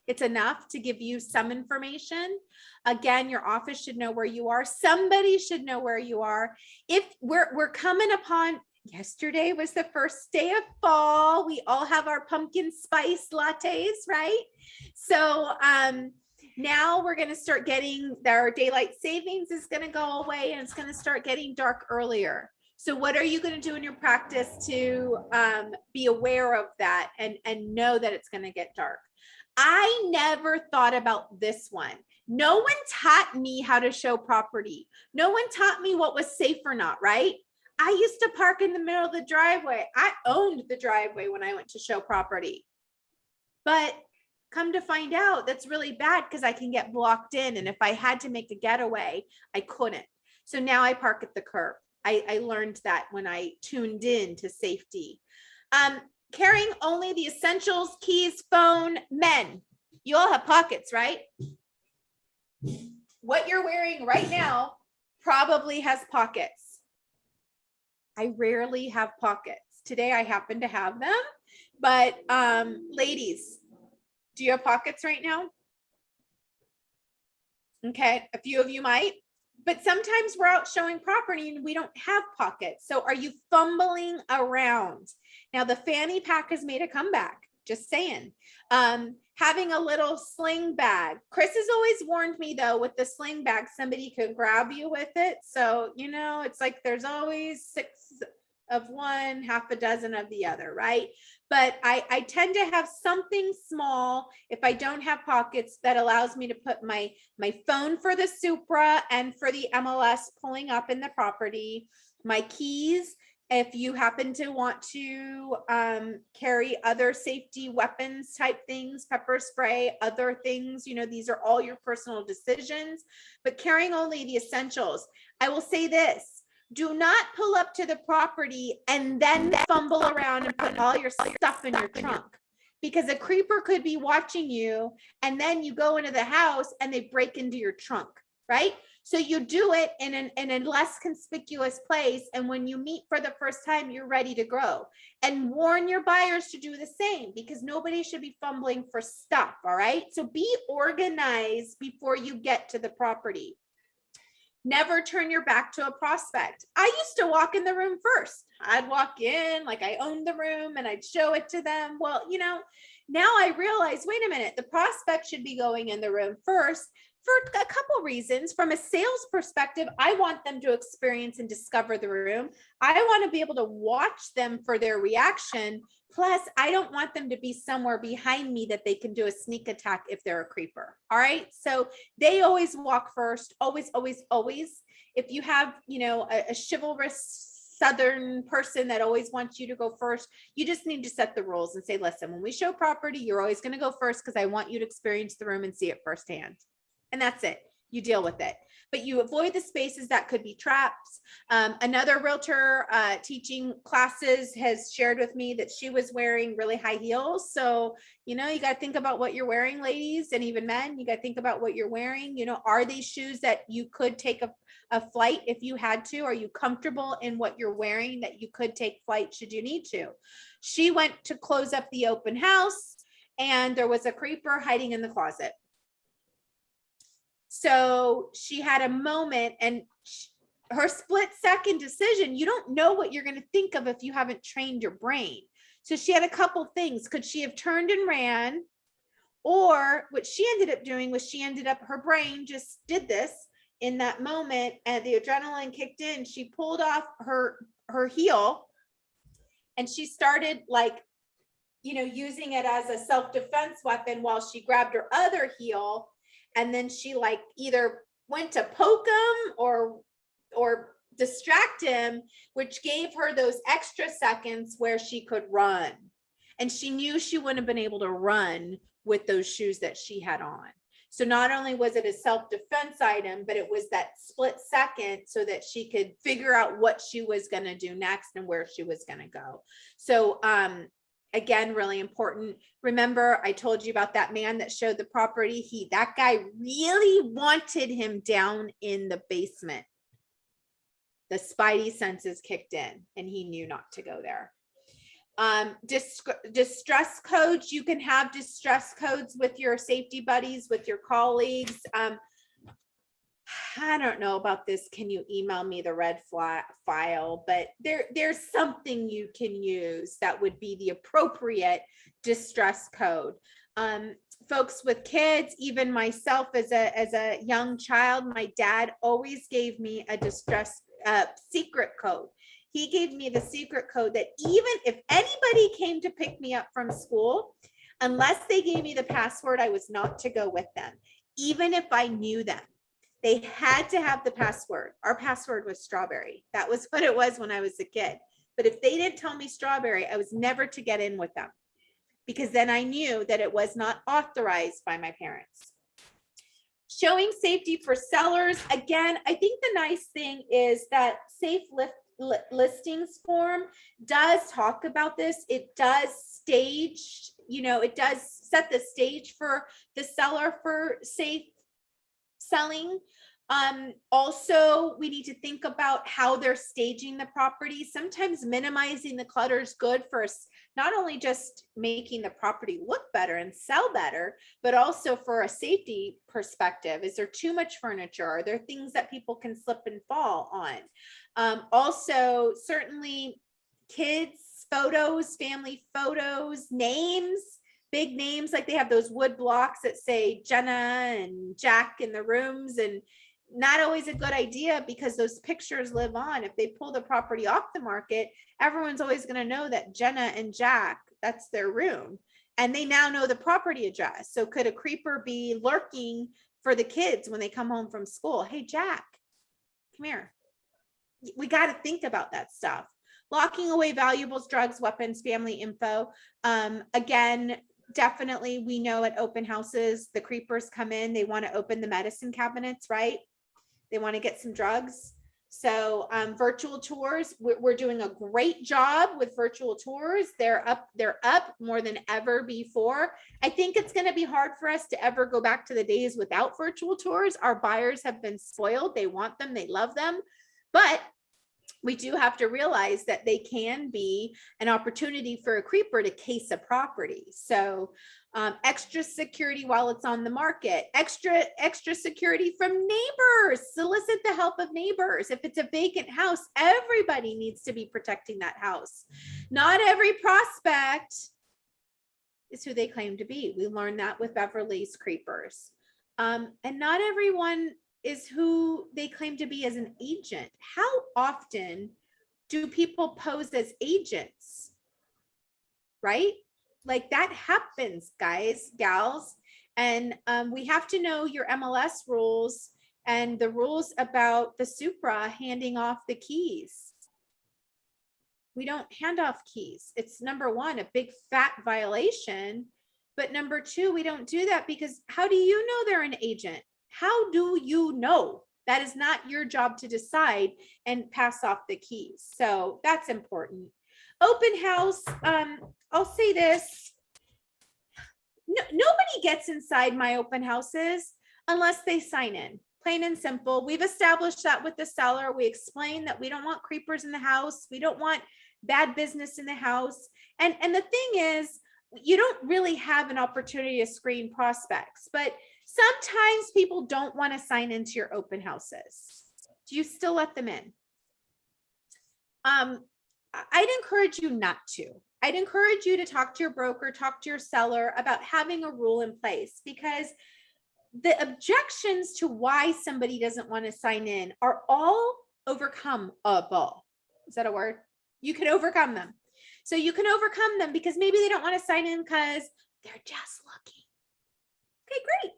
It's enough to give you some information. Again, your office should know where you are. Somebody should know where you are. If we're coming upon, yesterday was the first day of fall. We all have our pumpkin spice lattes, right? So now we're going to start getting, our daylight savings is going to go away and it's going to start getting dark earlier. So what are you going to do in your practice to be aware of that and know that it's going to get dark? I never thought about this one. No one taught me how to show property. No one taught me what was safe or not, right? I used to park in the middle of the driveway. I owned the driveway when I went to show property. But come to find out, that's really bad because I can get blocked in. And if I had to make a getaway, I couldn't. So now I park at the curb. I learned that when I tuned in to safety. Carrying only the essentials, keys, phone, men. You all have pockets, right? What you're wearing right now probably has pockets. I rarely have pockets. Today I happen to have them, but ladies, do you have pockets right now? Okay, a few of you might, but sometimes we're out showing property and we don't have pockets. So are you fumbling around? Now the fanny pack has made a comeback, just saying. Having a little sling bag. Chris has always warned me though, with the sling bag, somebody could grab you with it. So, you know, it's like there's always 6 of one, half a dozen of the other, right? But I tend to have something small if I don't have pockets that allows me to put my phone for the Supra and for the MLS pulling up in the property, my keys, if you happen to want to carry other safety weapons type things, pepper spray, other things, you know, these are all your personal decisions, but carrying only the essentials. I will say this. Do not pull up to the property and then fumble around and put all your stuff in your trunk, because a creeper could be watching you and then you go into the house and they break into your trunk, right? So you do it in a less conspicuous place. And when you meet for the first time, you're ready to grow. And warn your buyers to do the same, because nobody should be fumbling for stuff, all right? So be organized before you get to the property. Never turn your back to a prospect. I used to walk in the room first. I'd walk in like I owned the room and I'd show it to them. Well, you know, now I realize, wait a minute, the prospect should be going in the room first for a couple reasons. From a sales perspective, I want them to experience and discover the room. I want to be able to watch them for their reaction. Plus, I don't want them to be somewhere behind me that they can do a sneak attack if they're a creeper. All right. So they always walk first, always, always, always. If you have, you know, a chivalrous Southern person that always wants you to go first, you just need to set the rules and say, listen, when we show property, you're always going to go first because I want you to experience the room and see it firsthand. And that's it. You deal with it, but you avoid the spaces that could be traps. Another realtor teaching classes has shared with me that she was wearing really high heels. So, you know, you got to think about what you're wearing, ladies, and even men, you got to think about what you're wearing. You know, are these shoes that you could take a flight if you had to? Are you comfortable in what you're wearing that you could take flight should you need to? She went to close up the open house and there was a creeper hiding in the closet. So she had a moment, and her split second decision, you don't know what you're going to think of if you haven't trained your brain. So she had a couple things. Could she have turned and ran? Or what she ended up doing was her brain just did this in that moment and the adrenaline kicked in. She pulled off her heel and she started like, you know, using it as a self-defense weapon while she grabbed her other heel. And then she like either went to poke him or distract him, which gave her those extra seconds where she could run. And she knew she wouldn't have been able to run with those shoes that she had on. So not only was it a self-defense item, but it was that split second so that she could figure out what she was going to do next and where she was going to go. So, again, really important. Remember, I told you about that man that showed the property. That guy really wanted him down in the basement. The spidey senses kicked in and he knew not to go there. Distress codes. You can have distress codes with your safety buddies, with your colleagues. I don't know about this. Can you email me the red file? But there's something you can use that would be the appropriate distress code. Folks with kids, even myself as a young child, my dad always gave me a distress secret code. He gave me the secret code that even if anybody came to pick me up from school, unless they gave me the password, I was not to go with them, even if I knew them. They had to have the password. Our password was strawberry. That was what it was when I was a kid. But if they didn't tell me strawberry, I was never to get in with them, because then I knew that it was not authorized by my parents. Showing safety for sellers. Again, I think the nice thing is that safe listings form does talk about this. It does stage, it does set the stage for the seller for safe selling. Also, we need to think about how they're staging the property. Sometimes minimizing the clutter is good for not only just making the property look better and sell better, but also for a safety perspective. Is there too much furniture? Are there things that people can slip and fall on? Also, certainly kids' photos, family photos, names, big names, like they have those wood blocks that say Jenna and Jack in the rooms, and not always a good idea because those pictures live on. If they pull the property off the market, everyone's always going to know that Jenna and Jack, that's their room. And they now know the property address. So could a creeper be lurking for the kids when they come home from school? Hey, Jack, come here. We got to think about that stuff. Locking away valuables, drugs, weapons, family info. Again, definitely we know at open houses, the creepers come in, they want to open the medicine cabinets, right? They want to get some drugs. So virtual tours, we're doing a great job with virtual tours. They're up more than ever before. I think it's going to be hard for us to ever go back to the days without virtual tours. Our buyers have been spoiled. They want them, they love them, but we do have to realize that they can be an opportunity for a creeper to case a property. So extra security while it's on the market, extra security from neighbors, solicit the help of neighbors. If it's a vacant house, everybody needs to be protecting that house. Not every prospect is who they claim to be. We learned that with Beverly's creepers. And not everyone is who they claim to be as an agent. How often do people pose as agents? Right? Like that happens, guys, gals. And we have to know your MLS rules and the rules about the Supra handing off the keys. We don't hand off keys. It's number one, a big fat violation. But number two, we don't do that because how do you know they're an agent? How do you know? That is not your job to decide and pass off the keys. So that's important. Open house. I'll say this. Nobody gets inside my open houses unless they sign in. Plain and simple. We've established that with the seller. We explained that we don't want creepers in the house. We don't want bad business in the house. And the thing is, you don't really have an opportunity to screen prospects, but sometimes people don't want to sign into your open houses. Do you still let them in? I'd encourage you not to. I'd encourage you to talk to your broker, talk to your seller about having a rule in place, because the objections to why somebody doesn't want to sign in are all overcomeable. Is that a word? You can overcome them. So you can overcome them because maybe they don't want to sign in because they're just looking. Okay, great.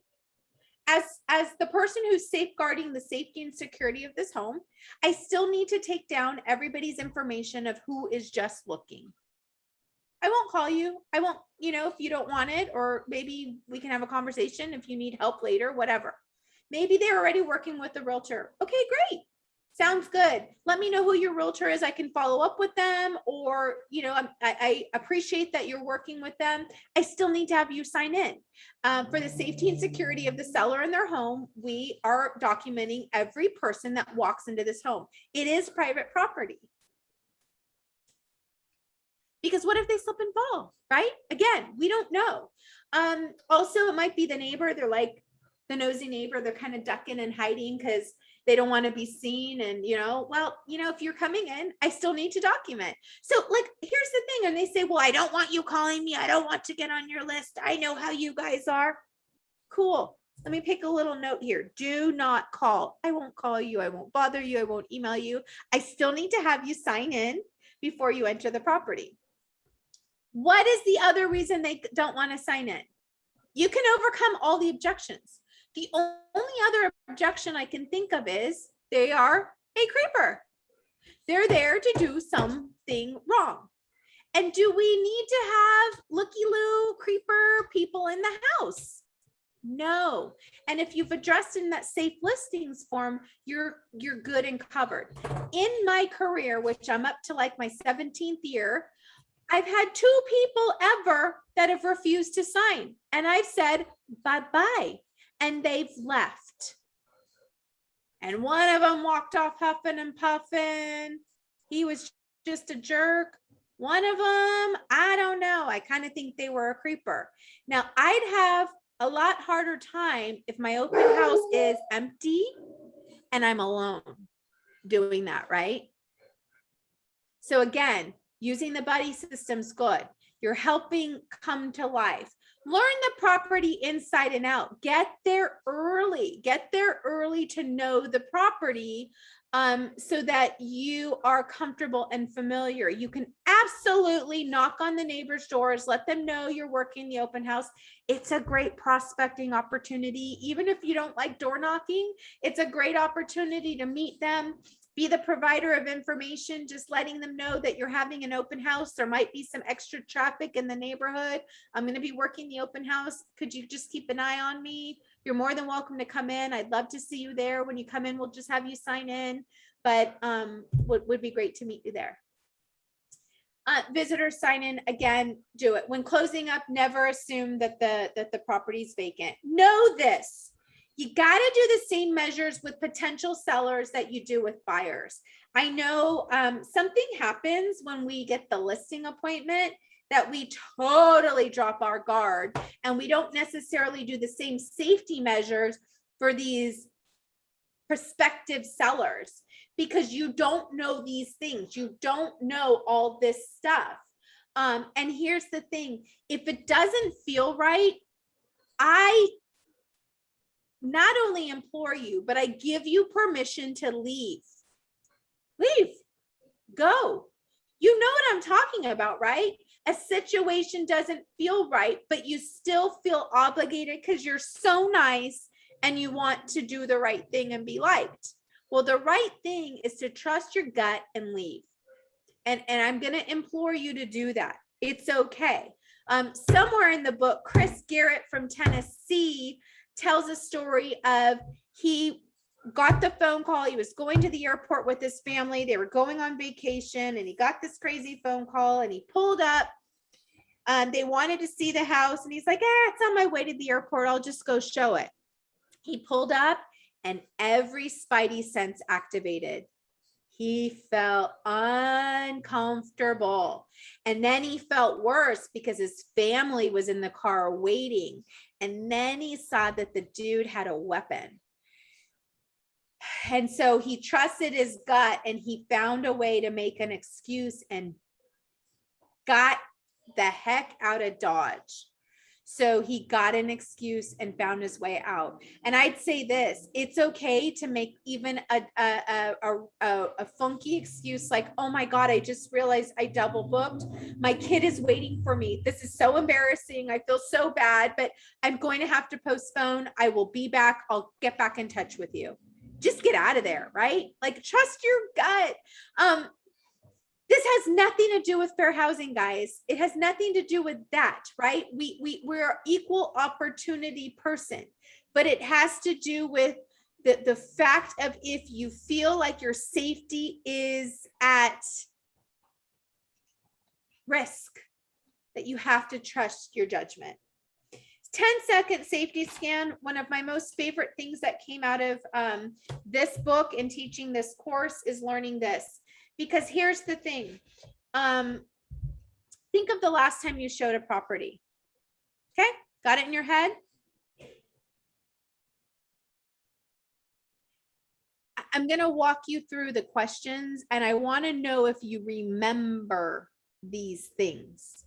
As the person who's safeguarding the safety and security of this home, I still need to take down everybody's information of who is just looking. I won't call you. I won't, if you don't want it, or maybe we can have a conversation if you need help later, whatever. Maybe they're already working with the realtor. Okay, great. Sounds good. Let me know who your realtor is. I can follow up with them, or, I appreciate that you're working with them. I still need to have you sign in. For the safety and security of the seller and their home, we are documenting every person that walks into this home. It is private property. Because what if they slip and fall, right? Again, we don't know. Also, it might be the neighbor. They're like, The nosy neighbor, they're kind of ducking and hiding because they don't want to be seen. And, well, if you're coming in, I still need to document. So like, here's the thing. And they say, well, I don't want you calling me. I don't want to get on your list. I know how you guys are. Cool. Let me pick a little note here. Do not call. I won't call you. I won't bother you. I won't email you. I still need to have you sign in before you enter the property. What is the other reason they don't want to sign in? You can overcome all the objections. The only other objection I can think of is they are a creeper. They're there to do something wrong. And do we need to have looky-loo creeper people in the house? No. And if you've addressed in that safe listings form, you're good and covered. In my career, which I'm up to like my 17th year, I've had 2 people ever that have refused to sign. And I've said, bye-bye. And they've left. And one of them walked off huffing and puffing. He was just a jerk. One of them, I don't know. I kind of think they were a creeper. Now, I'd have a lot harder time if my open house is empty and I'm alone doing that, right? So again, using the buddy system's good. You're helping come to life. Learn the property inside and out. Get there early. Get there early to know the property so that you are comfortable and familiar. You can absolutely knock on the neighbors' doors. Let them know you're working the open house. It's a great prospecting opportunity. Even if you don't like door knocking, it's a great opportunity to meet them. Be the provider of information, just letting them know that you're having an open house. There might be some extra traffic in the neighborhood. I'm going to be working the open house. Could you just keep an eye on me? You're more than welcome to come in. I'd love to see you there. When you come in, we'll just have you sign in, but would be great to meet you there. Visitors sign in, again, do it. When closing up, never assume that the property is vacant. Know this. You got to do the same measures with potential sellers that you do with buyers. I know something happens when we get the listing appointment that we totally drop our guard, and we don't necessarily do the same safety measures for these prospective sellers because you don't know these things. You don't know all this stuff. And here's the thing. If it doesn't feel right, I not only implore you, but I give you permission to leave. Leave. Go. You know what I'm talking about, right? A situation doesn't feel right, but you still feel obligated because you're so nice and you want to do the right thing and be liked. Well, the right thing is to trust your gut and leave. And I'm going to implore you to do that. It's okay. Somewhere in the book, Chris Garrett from Tennessee tells a story of he got the phone call. He was going to the airport with his family. They were going on vacation and he got this crazy phone call and he pulled up. They wanted to see the house and he's like, it's on my way to the airport. I'll just go show it. He pulled up and every spidey sense activated. He felt uncomfortable. And then he felt worse because his family was in the car waiting. And then he saw that the dude had a weapon. And so he trusted his gut and he found a way to make an excuse and got the heck out of Dodge. So he got an excuse and found his way out. And I'd say this, it's okay to make even a funky excuse like, oh my God, I just realized I double booked. My kid is waiting for me. This is so embarrassing. I feel so bad, but I'm going to have to postpone. I will be back. I'll get back in touch with you. Just get out of there, right? Like trust your gut. This has nothing to do with fair housing, guys. It has nothing to do with that, right? We're equal opportunity person, but it has to do with the fact of if you feel like your safety is at risk, that you have to trust your judgment. 10-second safety scan. One of my most favorite things that came out of this book and teaching this course is learning this. Because here's the thing. Think of the last time you showed a property. Okay, got it in your head? I'm going to walk you through the questions, and I want to know if you remember these things.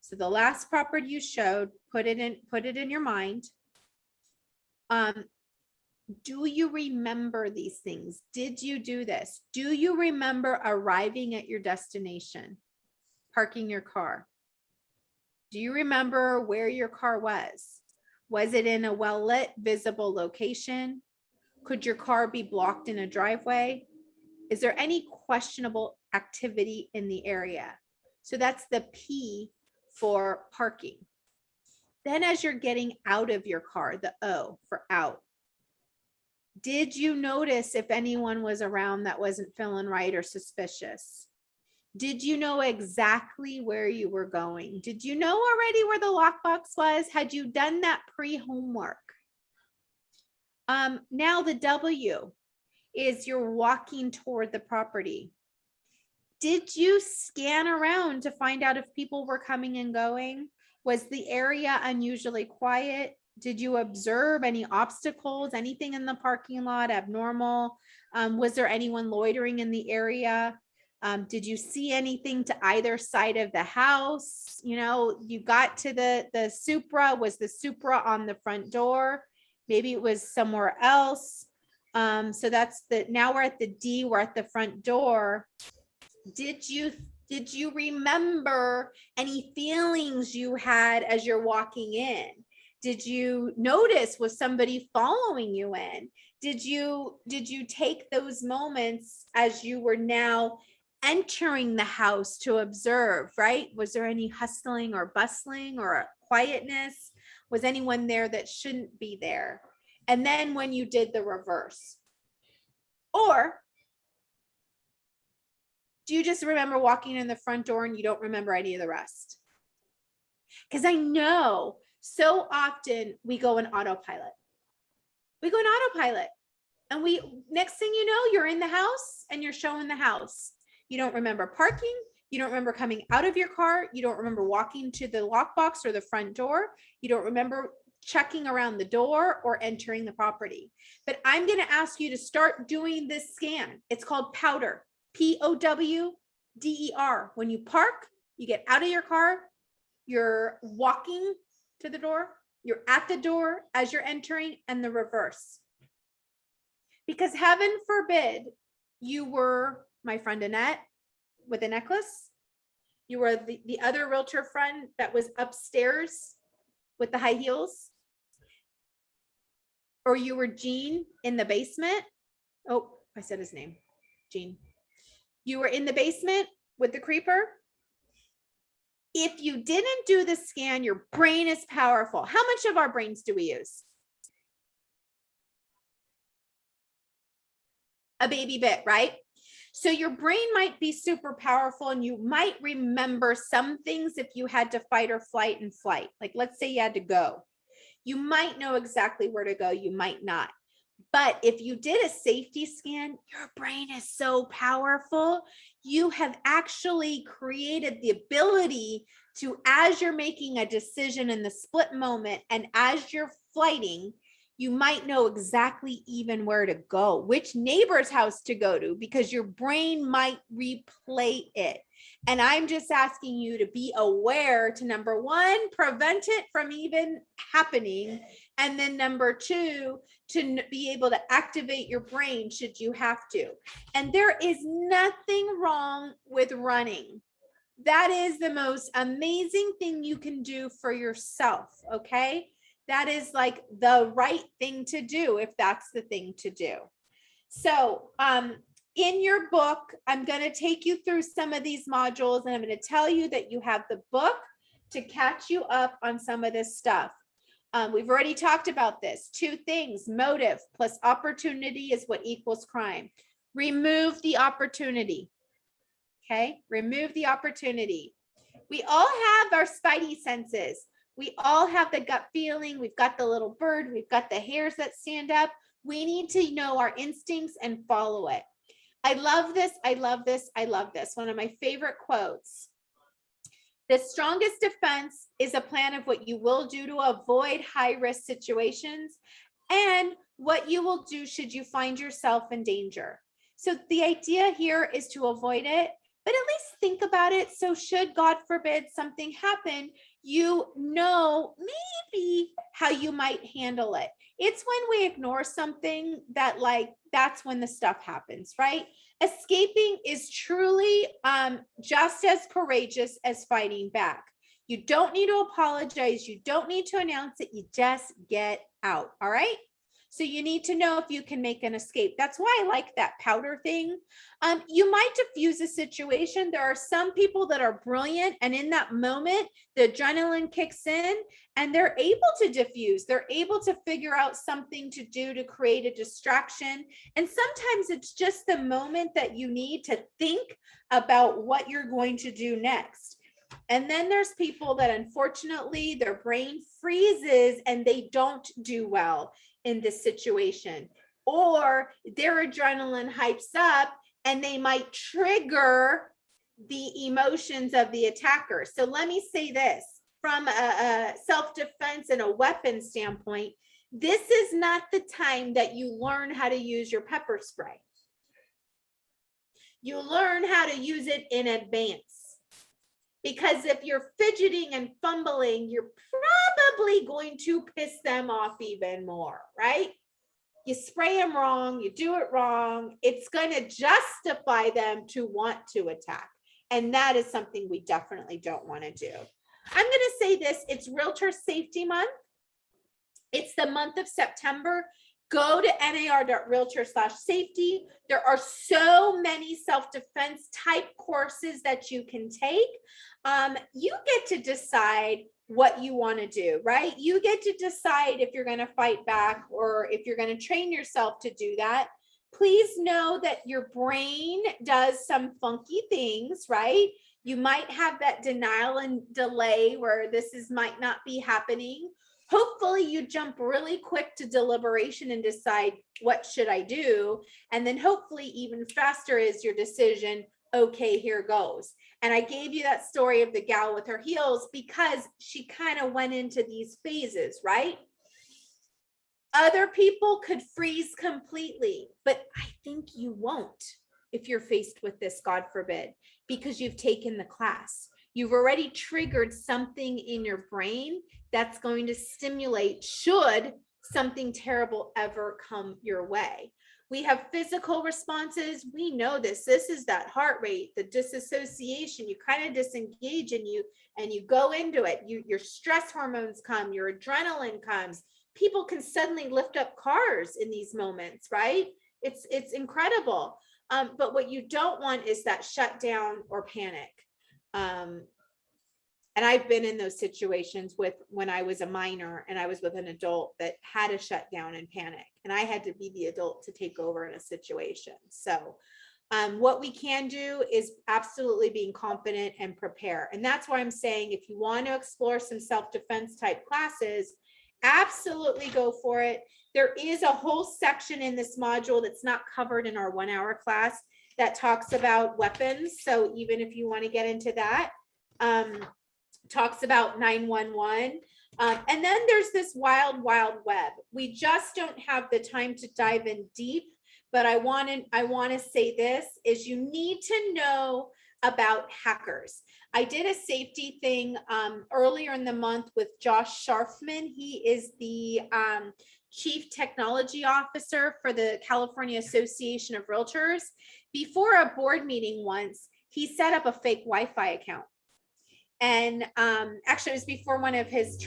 So the last property you showed, put it in your mind. Do you remember these things? Did you do this? Do you remember arriving at your destination, parking your car? Do you remember where your car was? Was it in a well-lit, visible location? Could your car be blocked in a driveway? Is there any questionable activity in the area? So that's the P for parking. Then as you're getting out of your car, the O for out. Did you notice if anyone was around that wasn't feeling right or suspicious? Did you know exactly where you were going? Did you know already where the lockbox was? Had you done that pre-homework? Now the W is you're walking toward the property. Did you scan around to find out if people were coming and going? Was the area unusually quiet? Did you observe any obstacles, anything in the parking lot abnormal? Was there anyone loitering in the area? Did you see anything to either side of the house? You know, you got to the Supra. Was the Supra on the front door? Maybe it was somewhere else. So that's now we're at the D, we're at the front door. Did you remember any feelings you had as you're walking in? Did you notice, was somebody following you in? Did you take those moments as you were now entering the house to observe, right? Was there any hustling or bustling or quietness? Was anyone there that shouldn't be there? And then when you did the reverse, or do you just remember walking in the front door and you don't remember any of the rest? Because I know so often we go in autopilot. We go in autopilot, and next thing you know, you're in the house and you're showing the house. You don't remember parking. You don't remember coming out of your car. You don't remember walking to the lockbox or the front door. You don't remember checking around the door or entering the property. But I'm going to ask you to start doing this scan. It's called powder, POWDER. When you park, you get out of your car, you're walking to the door, you're at the door as you're entering, and the reverse. Because heaven forbid you were my friend Annette with a necklace. You were the other realtor friend that was upstairs with the high heels. Or you were Gene in the basement. Oh, I said his name, Gene. You were in the basement with the creeper. If you didn't do the scan, your brain is powerful. How much of our brains do we use? A baby bit, right? So your brain might be super powerful, and you might remember some things if you had to fight or flight and flight. Like, let's say you had to go. You might know exactly where to go. You might not. But if you did a safety scan, your brain is so powerful. You have actually created the ability to, as you're making a decision in the split moment and as you're flighting, you might know exactly even where to go, which neighbor's house to go to, because your brain might replay it. And I'm just asking you to be aware to, number one, prevent it from even happening. And then number two, to be able to activate your brain should you have to. And there is nothing wrong with running. That is the most amazing thing you can do for yourself, okay? That is like the right thing to do if that's the thing to do. So in your book, I'm going to take you through some of these modules, and I'm going to tell you that you have the book to catch you up on some of this stuff. We've already talked about this. Two things: motive plus opportunity is what equals crime. Remove the opportunity. Okay, remove the opportunity. We all have our spidey senses. We all have the gut feeling. We've got the little bird. We've got the hairs that stand up. We need to know our instincts and follow it. I love this. I love this. I love this. One of my favorite quotes. The strongest defense is a plan of what you will do to avoid high-risk situations and what you will do should you find yourself in danger. So the idea here is to avoid it, but at least think about it. So should, God forbid, something happen, you know maybe how you might handle it. It's when we ignore something that, like, that's when the stuff happens, right? Escaping is truly just as courageous as fighting back. You don't need to apologize. You don't need to announce it. You just get out. All right. So you need to know if you can make an escape. That's why I like that powder thing. You might diffuse a situation. There are some people that are brilliant, and in that moment, the adrenaline kicks in and they're able to diffuse. They're able to figure out something to do to create a distraction. And sometimes it's just the moment that you need to think about what you're going to do next. And then there's people that unfortunately their brain freezes and they don't do well in this situation, or their adrenaline hypes up and they might trigger the emotions of the attacker. So let me say this from a self-defense and a weapon standpoint, this is not the time that you learn how to use your pepper spray. You learn how to use it in advance. Because if you're fidgeting and fumbling, you're probably going to piss them off even more, right? You spray them wrong, you do it wrong, it's going to justify them to want to attack. And that is something we definitely don't want to do. I'm going to say this, it's Realtor Safety Month. It's the month of September. Go to nar.realtor/safety. There are so many self-defense type courses that you can take. You get to decide what you want to do, right? You get to decide if you're going to fight back or if you're going to train yourself to do that. Please know that your brain does some funky things, right? You might have that denial and delay where might not be happening. Hopefully you jump really quick to deliberation and decide, what should I do? And then hopefully even faster is your decision. Okay, here goes. And I gave you that story of the gal with her heels because she kind of went into these phases, right? Other people could freeze completely, but I think you won't if you're faced with this, God forbid, because you've taken the class. You've already triggered something in your brain that's going to stimulate should something terrible ever come your way. We have physical responses. We know this. This is that heart rate, the disassociation. You kind of disengage and you go into it. Your stress hormones come, your adrenaline comes. People can suddenly lift up cars in these moments, right? It's incredible. But what you don't want is that shutdown or panic. And I've been in those situations when I was a minor and I was with an adult that had a shutdown and panic, and I had to be the adult to take over in a situation. So what we can do is absolutely being confident and prepare. And that's why I'm saying, if you want to explore some self-defense type classes, absolutely go for it. There is a whole section in this module that's not covered in our 1 hour class that talks about weapons. So even if you want to get into that, talks about 911. And then there's this wild, wild web. We just don't have the time to dive in deep, but I want to say this is you need to know about hackers. I did a safety thing earlier in the month with Josh Scharfman. He is the Chief Technology Officer for the California Association of Realtors. Before a board meeting once, he set up a fake Wi-Fi account. And actually, it was before one of his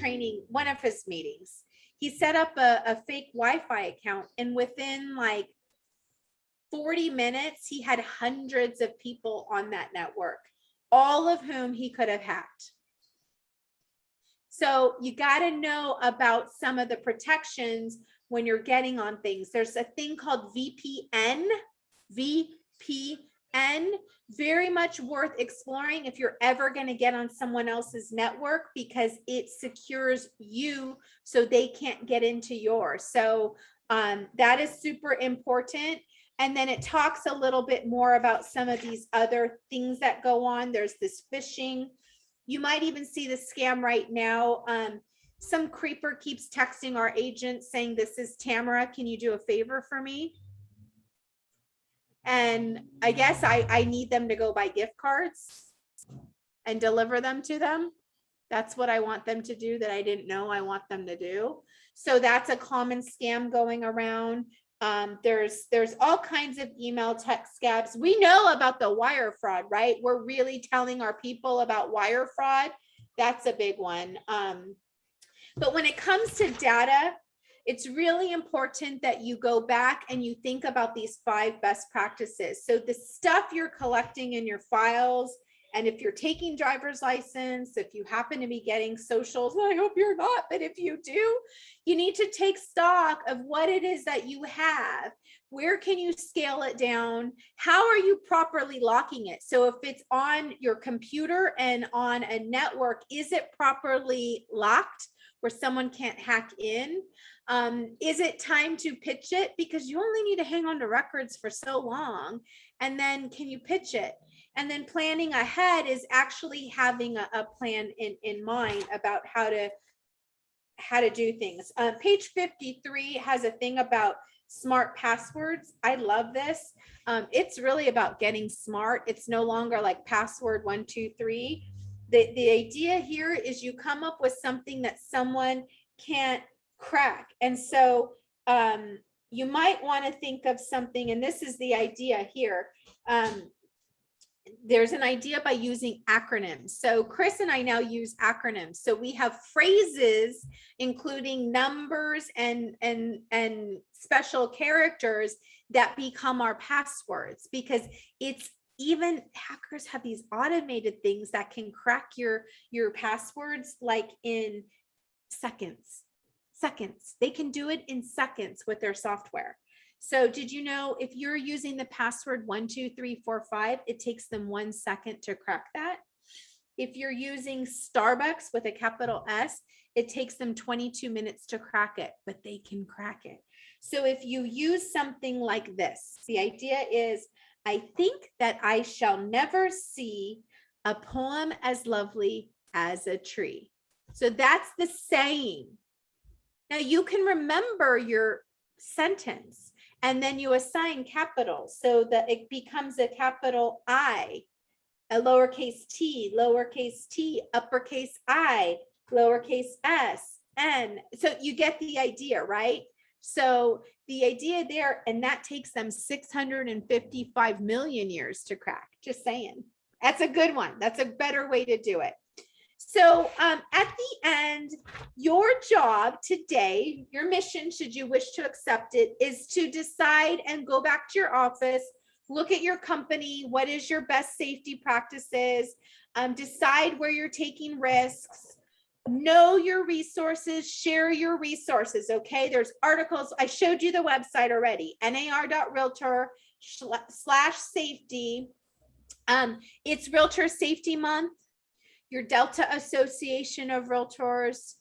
meetings. He set up a fake Wi-Fi account, and within like 40 minutes, he had hundreds of people on that network, all of whom he could have hacked. So you got to know about some of the protections when you're getting on things. There's a thing called VPN, very much worth exploring if you're ever going to get on someone else's network, because it secures you so they can't get into yours. So that is super important. And then it talks a little bit more about some of these other things that go on. There's this phishing. You might even see the scam right now. Some creeper keeps texting our agent saying, this is Tamara, can you do a favor for me? And I guess I need them to go buy gift cards and deliver them to them. That's what I want them to do that I didn't know I want them to do. So that's a common scam going around. There's all kinds of email text scams. We know about the wire fraud, right? We're really telling our people about wire fraud. That's a big one. But when it comes to data, it's really important that you go back and you think about these 5 best practices. So the stuff you're collecting in your files, and if you're taking driver's license, if you happen to be getting socials, I hope you're not, but if you do, you need to take stock of what it is that you have. Where can you scale it down? How are you properly locking it? So if it's on your computer and on a network, is it properly locked where someone can't hack in? Is it time to pitch it? Because you only need to hang on to records for so long. And then can you pitch it? And then planning ahead is actually having a plan in mind about how to do things. Page 53 has a thing about smart passwords. I love this. It's really about getting smart. It's no longer like password 1, 2, 3. The idea here is you come up with something that someone can't crack. And so you might want to think of something, and this is the idea here. There's an idea by using acronyms. So Chris and I now use acronyms. So we have phrases, including numbers and special characters that become our passwords, because it's even hackers have these automated things that can crack your passwords like in seconds. They can do it in seconds with their software. So did you know if you're using the password 1, 2, 3, 4, 5, it takes them 1 second to crack that? If you're using Starbucks with a capital S, it takes them 22 minutes to crack it, but they can crack it. So if you use something like this, the idea is, I think that I shall never see a poem as lovely as a tree. So that's the saying. Now you can remember your sentence and then you assign capitals so that it becomes a capital I, a lowercase t, uppercase I, lowercase s, n. So you get the idea, right? So the idea there, and that takes them 655 million years to crack, just saying. That's a good one. That's a better way to do it. So at the end, your job today, your mission, should you wish to accept it, is to decide and go back to your office, look at your company, what is your best safety practices, decide where you're taking risks, know your resources, share your resources, okay? There's articles, I showed you the website already, nar.realtor/safety. It's Realtor Safety Month. Your Delta Association of Realtors,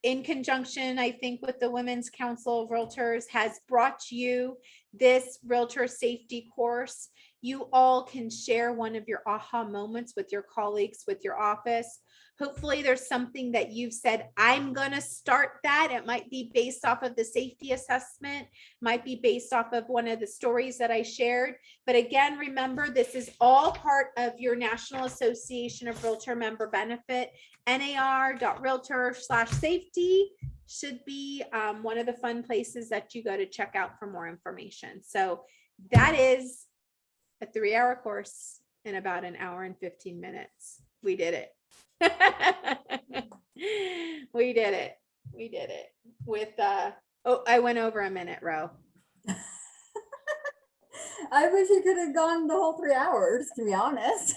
in conjunction, I think, with the Women's Council of Realtors, has brought you this Realtor Safety course. You all can share one of your aha moments with your colleagues, with your office. Hopefully there's something that you've said, I'm going to start that. It might be based off of the safety assessment, might be based off of one of the stories that I shared. But again, remember, this is all part of your National Association of Realtor member benefit. NAR.realtor/safety should be one of the fun places that you go to check out for more information. So that is a 3-hour course in about an hour and 15 minutes. We did it. We did it with oh, I went over a minute, Ro. I wish you could have gone the whole 3 hours, to be honest.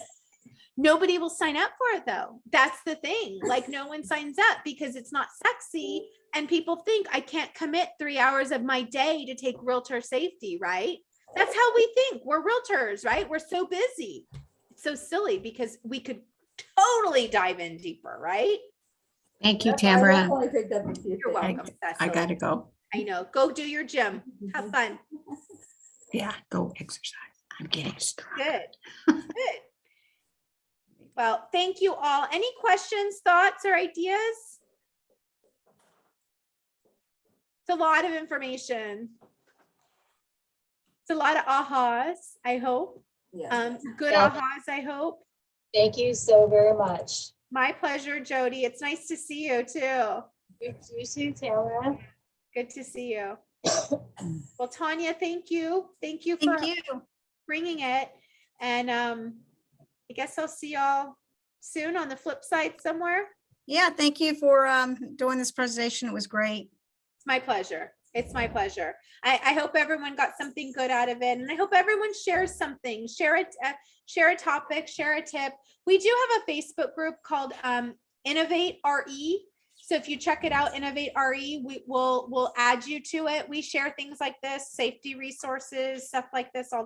Nobody will sign up for it though. That's the thing. Like no one signs up because it's not sexy, and people think I can't commit 3 hours of my day to take Realtor Safety, right? That's how we think. We're realtors, right? We're so busy. It's so silly because we could totally dive in deeper, right? Thank you, That's why I Tamara. definitely picked up a few You're things. welcome, I Cecily. gotta go. I know. Go do your gym. Have fun. Yeah, go exercise. I'm getting strong. Good. Good. Well, thank you all. Any questions, thoughts, or ideas? It's a lot of information. It's a lot of ahas, I hope. Yeah. Good Yeah. ahas, I hope. Thank you so very much. My pleasure, Jody. It's nice to see you too. You too, Tamara. Good to see you. Well, Tanya, thank you. Thank you for Thank you. bringing it. And I guess I'll see y'all soon on the flip side somewhere. Yeah, thank you for doing this presentation. It was great. It's my pleasure. It's my pleasure. I hope everyone got something good out of it. And I hope everyone shares something, share a topic, share a tip. We do have a Facebook group called Innovate RE. So if you check it out, Innovate RE, we'll add you to it. We share things like this, safety resources, stuff like this all the